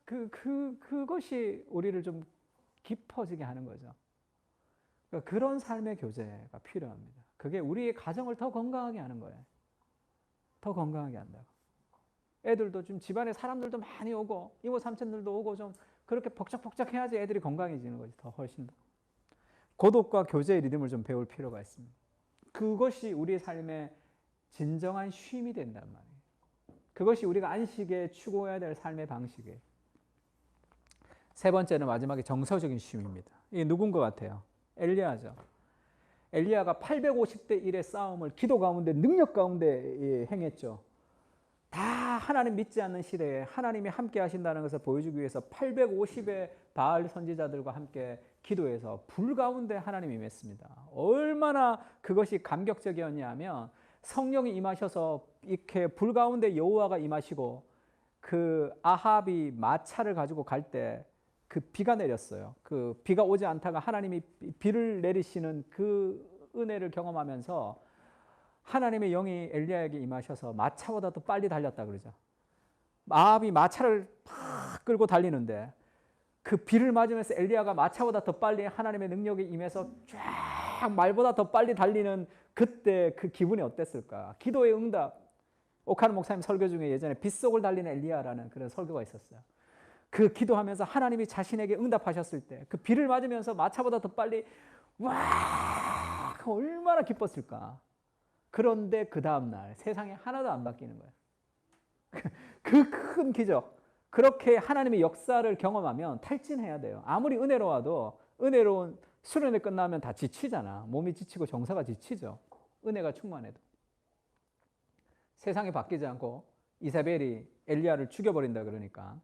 그것이 우리를 좀 깊어지게 하는 거죠. 그러니까 그런 삶의 교제가 필요합니다. 그게 우리의 가정을 더 건강하게 하는 거예요. 더 건강하게 한다고. 애들도 좀 집안에 사람들도 많이 오고 이모 삼촌들도 오고 좀 그렇게 벅적벅적 해야지 애들이 건강해지는 거지. 더 훨씬 더. 고독과 교제의 리듬을 좀 배울 필요가 있습니다. 그것이 우리의 삶의 진정한 쉼이 된단 말이에요. 그것이 우리가 안식에 추구해야 될 삶의 방식이에요. 세 번째는 마지막에 정서적인 쉼입니다. 이게 누군 것 같아요? 엘리야죠. 엘리야가 850대 1의 싸움을 기도 가운데 능력 가운데 행했죠. 다 하나님 믿지 않는 시대에 하나님이 함께 하신다는 것을 보여주기 위해서 850의 바알 선지자들과 함께 기도해서 불 가운데 하나님이 임했습니다. 얼마나 그것이 감격적이었냐면 성령이 임하셔서 이렇게 불 가운데 여호와가 임하시고 그 아합이 마차를 가지고 갈 때 그 비가 내렸어요. 그 비가 오지 않다가 하나님이 비를 내리시는 그 은혜를 경험하면서 하나님의 영이 엘리야에게 임하셔서 마차보다 더 빨리 달렸다 그러죠. 아합이 마차를 팍 끌고 달리는데 그 비를 맞으면서 엘리야가 마차보다 더 빨리 하나님의 능력이 임해서 쫙 말보다 더 빨리 달리는 그때 그 기분이 어땠을까? 기도의 응답. 오카는 목사님 설교 중에 예전에 빗속을 달리는 엘리야라는 그런 설교가 있었어요. 그 기도하면서 하나님이 자신에게 응답하셨을 때 그 비를 맞으면서 마차보다 더 빨리 와 얼마나 기뻤을까. 그런데 그 다음날 세상에 하나도 안 바뀌는 거예요. 그 큰 기적. 그렇게 하나님의 역사를 경험하면 탈진해야 돼요. 아무리 은혜로워도 은혜로운 수련회 끝나면 다 지치잖아. 몸이 지치고 정서가 지치죠. 은혜가 충만해도. 세상이 바뀌지 않고 이사벨이 엘리야를 죽여버린다 그러니까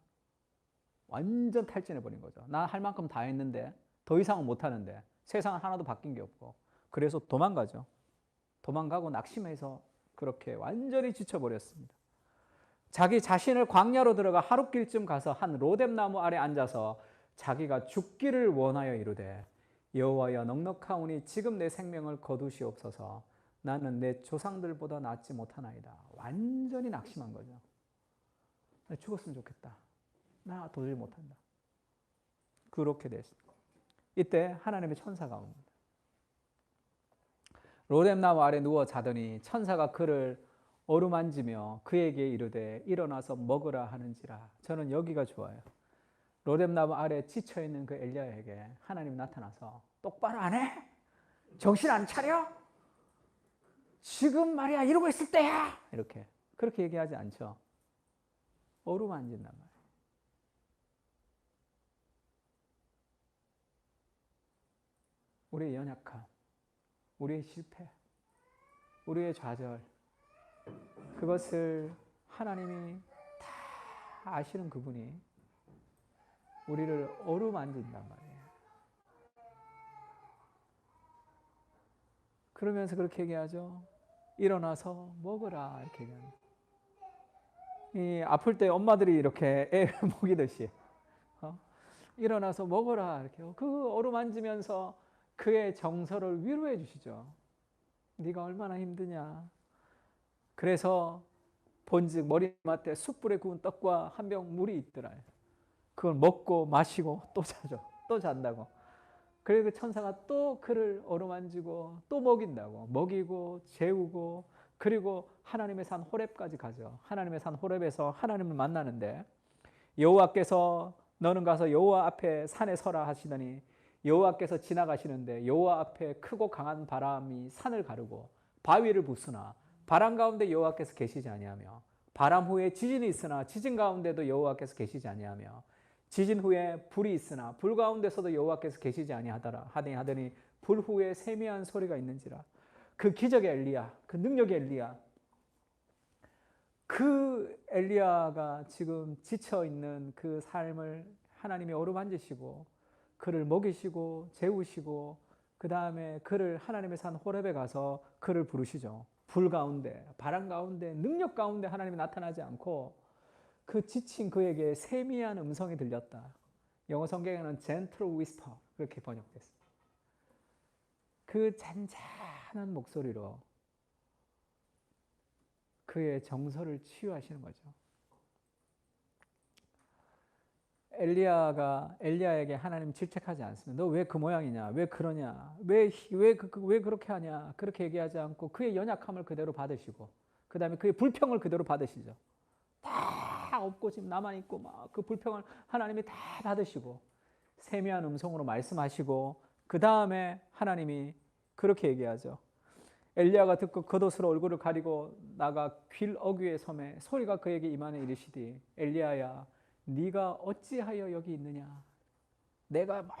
완전 탈진해버린 거죠. 나 할 만큼 다 했는데 더 이상은 못하는데 세상은 하나도 바뀐 게 없고 그래서 도망가죠. 도망가고 낙심해서 그렇게 완전히 지쳐버렸습니다. 자기 자신을 광야로 들어가 하룻길쯤 가서 한 로뎀나무 아래 앉아서 자기가 죽기를 원하여 이르되 여호와여 넉넉하오니 지금 내 생명을 거두시옵소서. 나는 내 조상들보다 낫지 못하나이다. 완전히 낙심한 거죠. 죽었으면 좋겠다. 나 도저히 못한다. 그렇게 됐습니다. 이때 하나님의 천사가 옵니다. 로뎀나무 아래 누워 자더니 천사가 그를 어루만지며 그에게 이르되 일어나서 먹으라 하는지라. 저는 여기가 좋아요. 로뎀나무 아래 지쳐있는 그 엘리야에게 하나님이 나타나서 똑바로 안 해? 정신 안 차려? 지금 말이야 이러고 있을 때야. 이렇게 그렇게 얘기하지 않죠. 어루만진단 말이에요. 우리의 연약함, 우리의 실패, 우리의 좌절, 그것을 하나님이 다 아시는 그분이 우리를 어루만진단 말이에요. 그러면서 그렇게 얘기하죠. 일어나서 먹으라 이렇게 얘기합니다. 이 아플 때 엄마들이 이렇게 애 먹이듯이 일어나서 먹어라 이렇게 그 어루만지면서 그의 정서를 위로해 주시죠. 네가 얼마나 힘드냐. 그래서 본즉 머리맡에 숯불에 구운 떡과 한 병 물이 있더라. 그걸 먹고 마시고 또 자죠. 또 잔다고. 그리고 천사가 또 그를 어루만지고 또 먹인다고. 먹이고 재우고 그리고 하나님의 산 호렙까지 가죠. 하나님의 산 호렙에서 하나님을 만나는데 여호와께서 너는 가서 여호와 앞에 산에 서라 하시더니 여호와께서 지나가시는데 여호와 앞에 크고 강한 바람이 산을 가르고 바위를 부수나 바람 가운데 여호와께서 계시지 아니하며 바람 후에 지진이 있으나 지진 가운데도 여호와께서 계시지 아니하며 지진 후에 불이 있으나 불 가운데서도 여호와께서 계시지 아니하더라 하더니 불 후에 세미한 소리가 있는지라. 그 기적의 엘리야, 그 능력의 엘리야, 그 엘리야가 지금 지쳐있는 그 삶을 하나님이 어루만지시고 그를 먹이시고 재우시고 그 다음에 그를 하나님의 산 호렙에 가서 그를 부르시죠. 불 가운데 바람 가운데 능력 가운데 하나님이 나타나지 않고 그 지친 그에게 세미한 음성이 들렸다. 영어 성경에는 gentle whisper 그렇게 번역됐습니다. 그 잔잔한 목소리로 그의 정서를 치유하시는 거죠. 엘리야에게 하나님 질책하지 않습니다. 너 왜 그 모양이냐? 왜 그러냐? 왜 그렇게 하냐? 그렇게 얘기하지 않고 그의 연약함을 그대로 받으시고 그 다음에 그의 불평을 그대로 받으시죠. 다 없고 지금 나만 있고 막 그 불평을 하나님이 다 받으시고 세미한 음성으로 말씀하시고 그 다음에 하나님이 그렇게 얘기하죠. 엘리야가 듣고 겉옷으로 얼굴을 가리고 나가 길 어귀에 섬에 소리가 그에게 임하여 이르시되 엘리야야 네가 어찌하여 여기 있느냐. 내가 막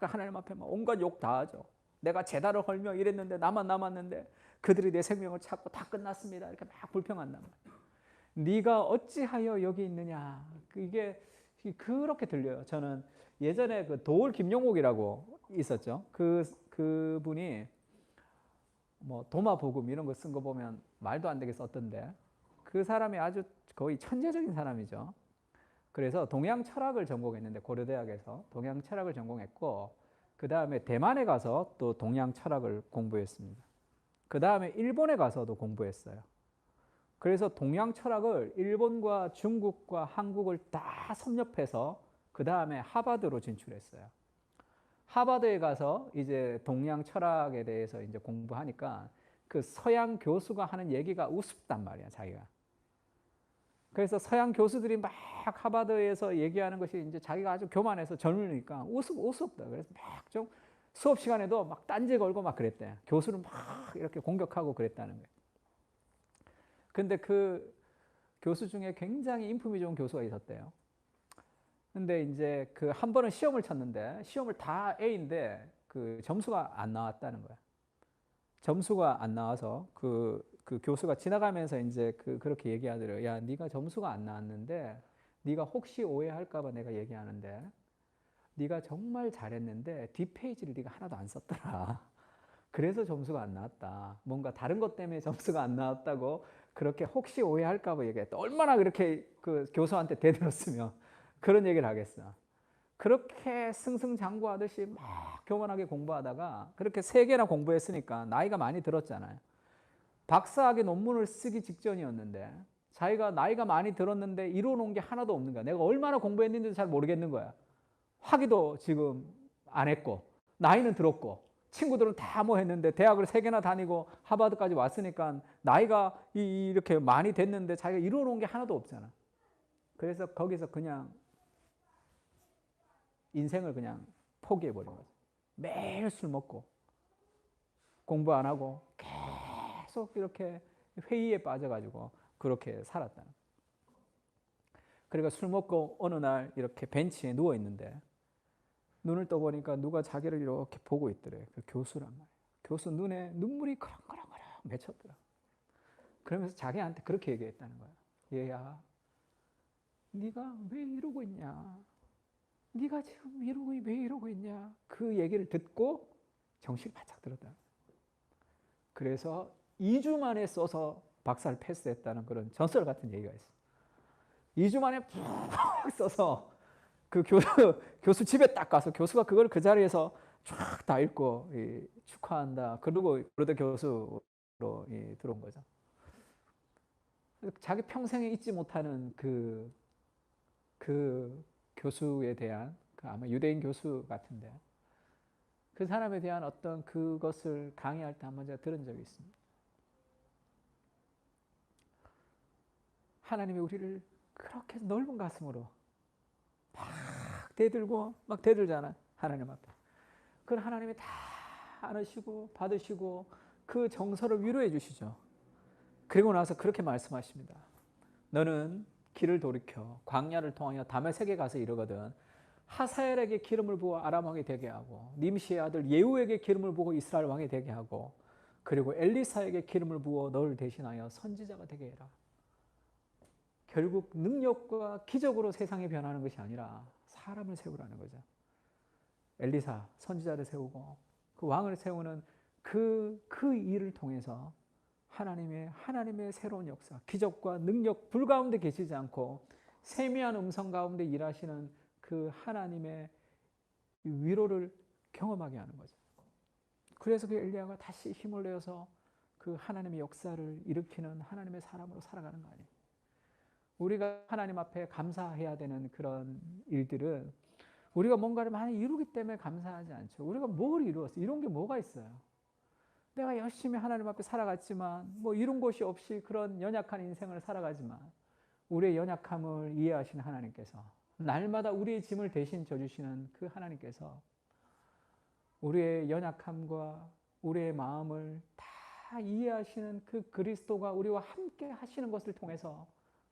하나님 앞에 막 온갖 욕 다 하죠. 내가 제다를 헐며 이랬는데 나만 남았는데 그들이 내 생명을 찾고 다 끝났습니다. 이렇게 막 불평한단 말이에요. 네가 어찌하여 여기 있느냐. 이게 그렇게 들려요. 저는 예전에 그 도울 김용옥이라고 있었죠. 그분이 뭐 도마복음 이런 거 쓴 거 보면 말도 안 되게 썼던데 그 사람이 아주 거의 천재적인 사람이죠. 그래서 동양 철학을 전공했는데 고려대학에서 동양 철학을 전공했고 그 다음에 대만에 가서 또 동양 철학을 공부했습니다. 그 다음에 일본에 가서도 공부했어요. 그래서 동양 철학을 일본과 중국과 한국을 다 섭렵해서 그 다음에 하버드로 진출했어요. 하버드에 가서 이제 동양 철학에 대해서 이제 공부하니까 그 서양 교수가 하는 얘기가 우습단 말이야, 자기가. 그래서 서양 교수들이 막 하버드에서 얘기하는 것이 이제 자기가 아주 교만해서 젊으니까 우습다. 그래서 막 좀 수업 시간에도 막 딴지 걸고 막 그랬대. 교수를 막 이렇게 공격하고 그랬다는 거예요. 근데 그 교수 중에 굉장히 인품이 좋은 교수가 있었대요. 근데 이제 그 한 번은 시험을 쳤는데 시험을 다 A인데 그 점수가 안 나왔다는 거야. 점수가 안 나와서 그 교수가 지나가면서 이제 그렇게 얘기하더래요. 야, 네가 점수가 안 나왔는데 네가 혹시 오해할까봐 내가 얘기하는데 네가 정말 잘했는데 뒷페이지를 네가 하나도 안 썼더라. 그래서 점수가 안 나왔다. 뭔가 다른 것 때문에 점수가 안 나왔다고 그렇게 혹시 오해할까봐 얘기했다. 얼마나 그렇게 그 교수한테 대들었으면 그런 얘기를 하겠어. 그렇게 승승장구하듯이 막 교만하게 공부하다가 그렇게 3개나 공부했으니까 나이가 많이 들었잖아요. 박사학위 논문을 쓰기 직전이었는데 자기가 나이가 많이 들었는데 이뤄놓은 게 하나도 없는 거야. 내가 얼마나 공부했는지도 잘 모르겠는 거야. 학위도 지금 안 했고 나이는 들었고 친구들은 다 뭐 했는데 대학을 3개나 다니고 하버드까지 왔으니까 나이가 이렇게 많이 됐는데 자기가 이뤄놓은 게 하나도 없잖아. 그래서 거기서 그냥 인생을 그냥 포기해버린 거죠. 매일 술 먹고 공부 안 하고 계속 이렇게 회의에 빠져가지고 그렇게 살았다는 거예요. 그러니까 술 먹고 어느 날 이렇게 벤치에 누워 있는데 눈을 떠보니까 누가 자기를 이렇게 보고 있더래. 그 교수란 말이에요. 교수 눈에 눈물이 그렁그렁그렁 맺혔더라. 그러면서 자기한테 그렇게 얘기했다는 거야. 얘야, 네가 왜 이러고 있냐? 네가 지금 왜 이러고 있냐? 그 얘기를 듣고 정신이 바짝 들었다. 그래서 2주 만에 써서 박사를 패스했다는 그런 전설 같은 얘기가 있어요. 2주 만에 푹 써서 그 교수 집에 딱 가서 교수가 그걸 그 자리에서 쫙 다 읽고 축하한다. 그러고 그러다 교수로 들어온 거죠. 자기 평생에 잊지 못하는 그 교수에 대한 아마 유대인 교수 같은데 그 사람에 대한 어떤 그것을 강의할 때 한번 제가 들은 적이 있습니다. 하나님이 우리를 그렇게 넓은 가슴으로 막 대들고 막 대들잖아. 하나님 앞에. 그걸 하나님이 다 안으시고 받으시고 그 정서를 위로해 주시죠. 그리고 나서 그렇게 말씀하십니다. 너는 길을 돌이켜 광야를 통하여 다메섹에 가서 이르거든 하사엘에게 기름을 부어 아람 왕이 되게 하고 님시의 아들 예후에게 기름을 부어 이스라엘 왕이 되게 하고 그리고 엘리사에게 기름을 부어 너를 대신하여 선지자가 되게 해라. 결국 능력과 기적으로 세상이 변하는 것이 아니라 사람을 세우라는 거죠. 엘리사 선지자를 세우고 그 왕을 세우는 그 일을 통해서 하나님의 새로운 역사, 기적과 능력 불 가운데 계시지 않고 세미한 음성 가운데 일하시는 그 하나님의 위로를 경험하게 하는 거죠. 그래서 그 엘리야가 다시 힘을 내어서 그 하나님의 역사를 일으키는 하나님의 사람으로 살아가는 거 아니에요. 우리가 하나님 앞에 감사해야 되는 그런 일들은 우리가 뭔가를 많이 이루기 때문에 감사하지 않죠. 우리가 뭘 이루었어? 이룬 게 뭐가 있어요? 내가 열심히 하나님 앞에 살아갔지만 뭐 이룬 것이 없이 그런 연약한 인생을 살아가지만 우리의 연약함을 이해하시는 하나님께서 날마다 우리의 짐을 대신 져주시는 그 하나님께서 우리의 연약함과 우리의 마음을 다 이해하시는 그 그리스도가 우리와 함께 하시는 것을 통해서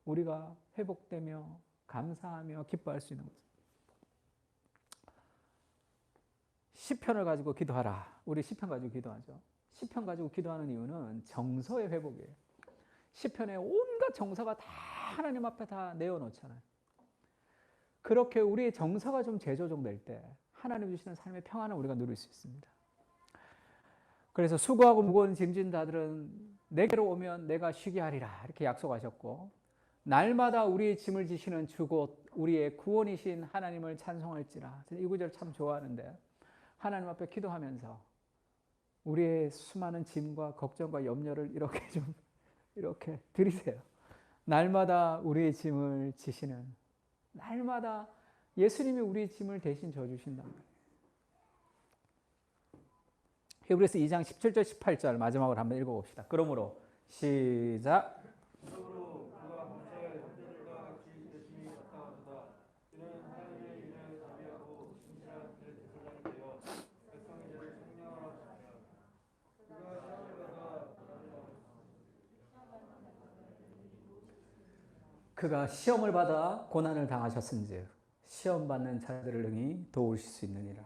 우리가 회복되며 감사하며 기뻐할 수 있는 거죠. 시편을 가지고 기도하라. 우리 시편 가지고 기도하죠. 시편 가지고 기도하는 이유는 정서의 회복이에요. 시편에 온갖 정서가 다 하나님 앞에 다 내어놓잖아요. 그렇게 우리의 정서가 좀 재조정될 때 하나님 주시는 삶의 평안을 우리가 누릴 수 있습니다. 그래서 수고하고 무거운 짐진 자들은 내게로 오면 내가 쉬게 하리라 이렇게 약속하셨고 날마다 우리의 짐을 지시는 주곧 우리의 구원이신 하나님을 찬송할지라. 이 구절 참 좋아하는데 하나님 앞에 기도하면서 우리의 수많은 짐과 걱정과 염려를 이렇게 드리세요. 날마다 우리의 짐을 지시는 날마다 예수님이 우리의 짐을 대신 져주신단 말이에요. 히브리서 2장 17절 18절 마지막으로 한번 읽어봅시다. 그러므로 시작. 그가 시험을 받아 고난을 당하셨은즉 시험 받는 자들을 능히 도우실 수 있느니라.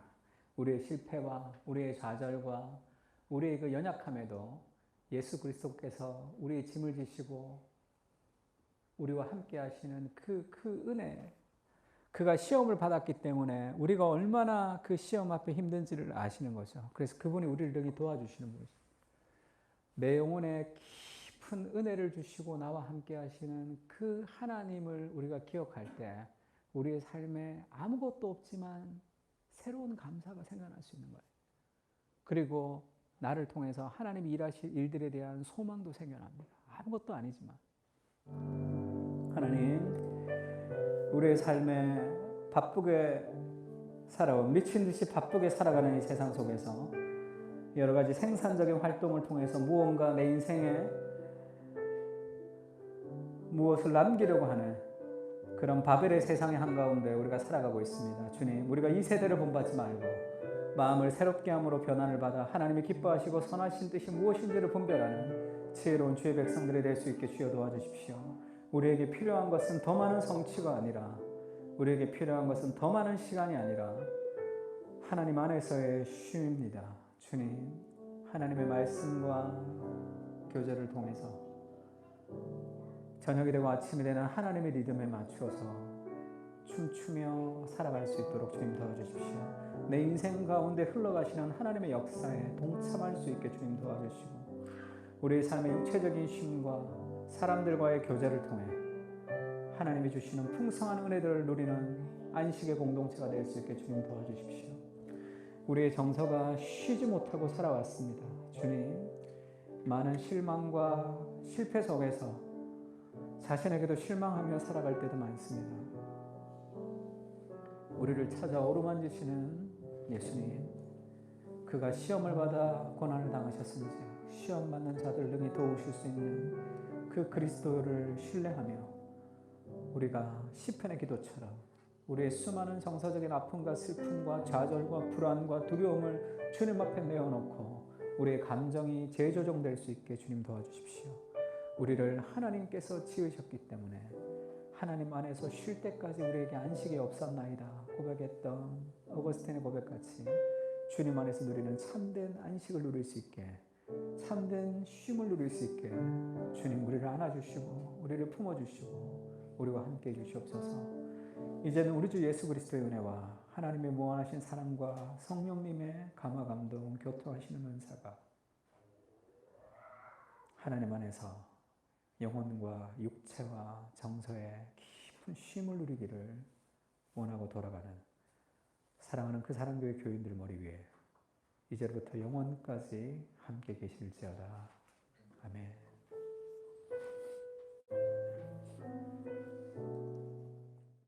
우리의 실패와 우리의 좌절과 우리의 그 연약함에도 예수 그리스도께서 우리의 짐을 지시고 우리와 함께 하시는 그 은혜, 그가 시험을 받았기 때문에 우리가 얼마나 그 시험 앞에 힘든지를 아시는 거죠. 그래서 그분이 우리를 능히 도와주시는 분이죠. 내 영혼에 깊은 은혜를 주시고 나와 함께 하시는 그 하나님을 우리가 기억할 때 우리의 삶에 아무것도 없지만 새로운 감사가 생겨날 수 있는 거예요. 그리고 나를 통해서 하나님이 일하실 일들에 대한 소망도 생겨납니다. 아무것도 아니지만 하나님, 우리의 삶에 바쁘게 살아온 미친 듯이 바쁘게 살아가는 이 세상 속에서 여러 가지 생산적인 활동을 통해서 무언가 내 인생에 무엇을 남기려고 하는 그런 바벨의 세상의 한가운데 우리가 살아가고 있습니다. 주님, 우리가 이 세대를 본받지 말고 마음을 새롭게 함으로 변화를 받아 하나님이 기뻐하시고 선하신 뜻이 무엇인지를 분별하는 지혜로운 주의 백성들이 될 수 있게 주여 도와주십시오. 우리에게 필요한 것은 더 많은 성취가 아니라 우리에게 필요한 것은 더 많은 시간이 아니라 하나님 안에서의 쉼입니다. 주님, 하나님의 말씀과 교제를 통해서 저녁이 되고 아침이 되는 하나님의 리듬에 맞추어서 춤추며 살아갈 수 있도록 주님 도와주십시오. 내 인생 가운데 흘러가시는 하나님의 역사에 동참할 수 있게 주님 도와주시고 우리의 삶의 육체적인 쉼과 사람들과의 교제를 통해 하나님이 주시는 풍성한 은혜들을 누리는 안식의 공동체가 될 수 있게 주님 도와주십시오. 우리의 정서가 쉬지 못하고 살아왔습니다. 주님, 많은 실망과 실패 속에서 자신에게도 실망하며 살아갈 때도 많습니다. 우리를 찾아 어루만지시는 예수님, 그가 시험을 받아 고난을 당하셨은지 시험 받는 자들 등이 도우실 수 있는 그 그리스도를 신뢰하며 우리가 시편의 기도처럼 우리의 수많은 정서적인 아픔과 슬픔과 좌절과 불안과 두려움을 주님 앞에 내어놓고 우리의 감정이 재조정될 수 있게 주님 도와주십시오. 우리를 하나님께서 지으셨기 때문에 하나님 안에서 쉴 때까지 우리에게 안식이 없었나이다 고백했던 어거스틴의 고백같이 주님 안에서 누리는 참된 안식을 누릴 수 있게, 참된 쉼을 누릴 수 있게 주님 우리를 안아주시고 우리를 품어주시고 우리와 함께 해주시옵소서. 이제는 우리 주 예수 그리스도의 은혜와 하나님의 무한하신 사랑과 성령님의 감화 감동 교통하시는 은사가 하나님 안에서 영혼과 육체와 정서의 깊은 쉼을 누리기를 원하고 돌아가는 사랑하는 그 사랑교회 교인들 머리 위에 이제부터 영원까지 함께 계실지어다. 아멘.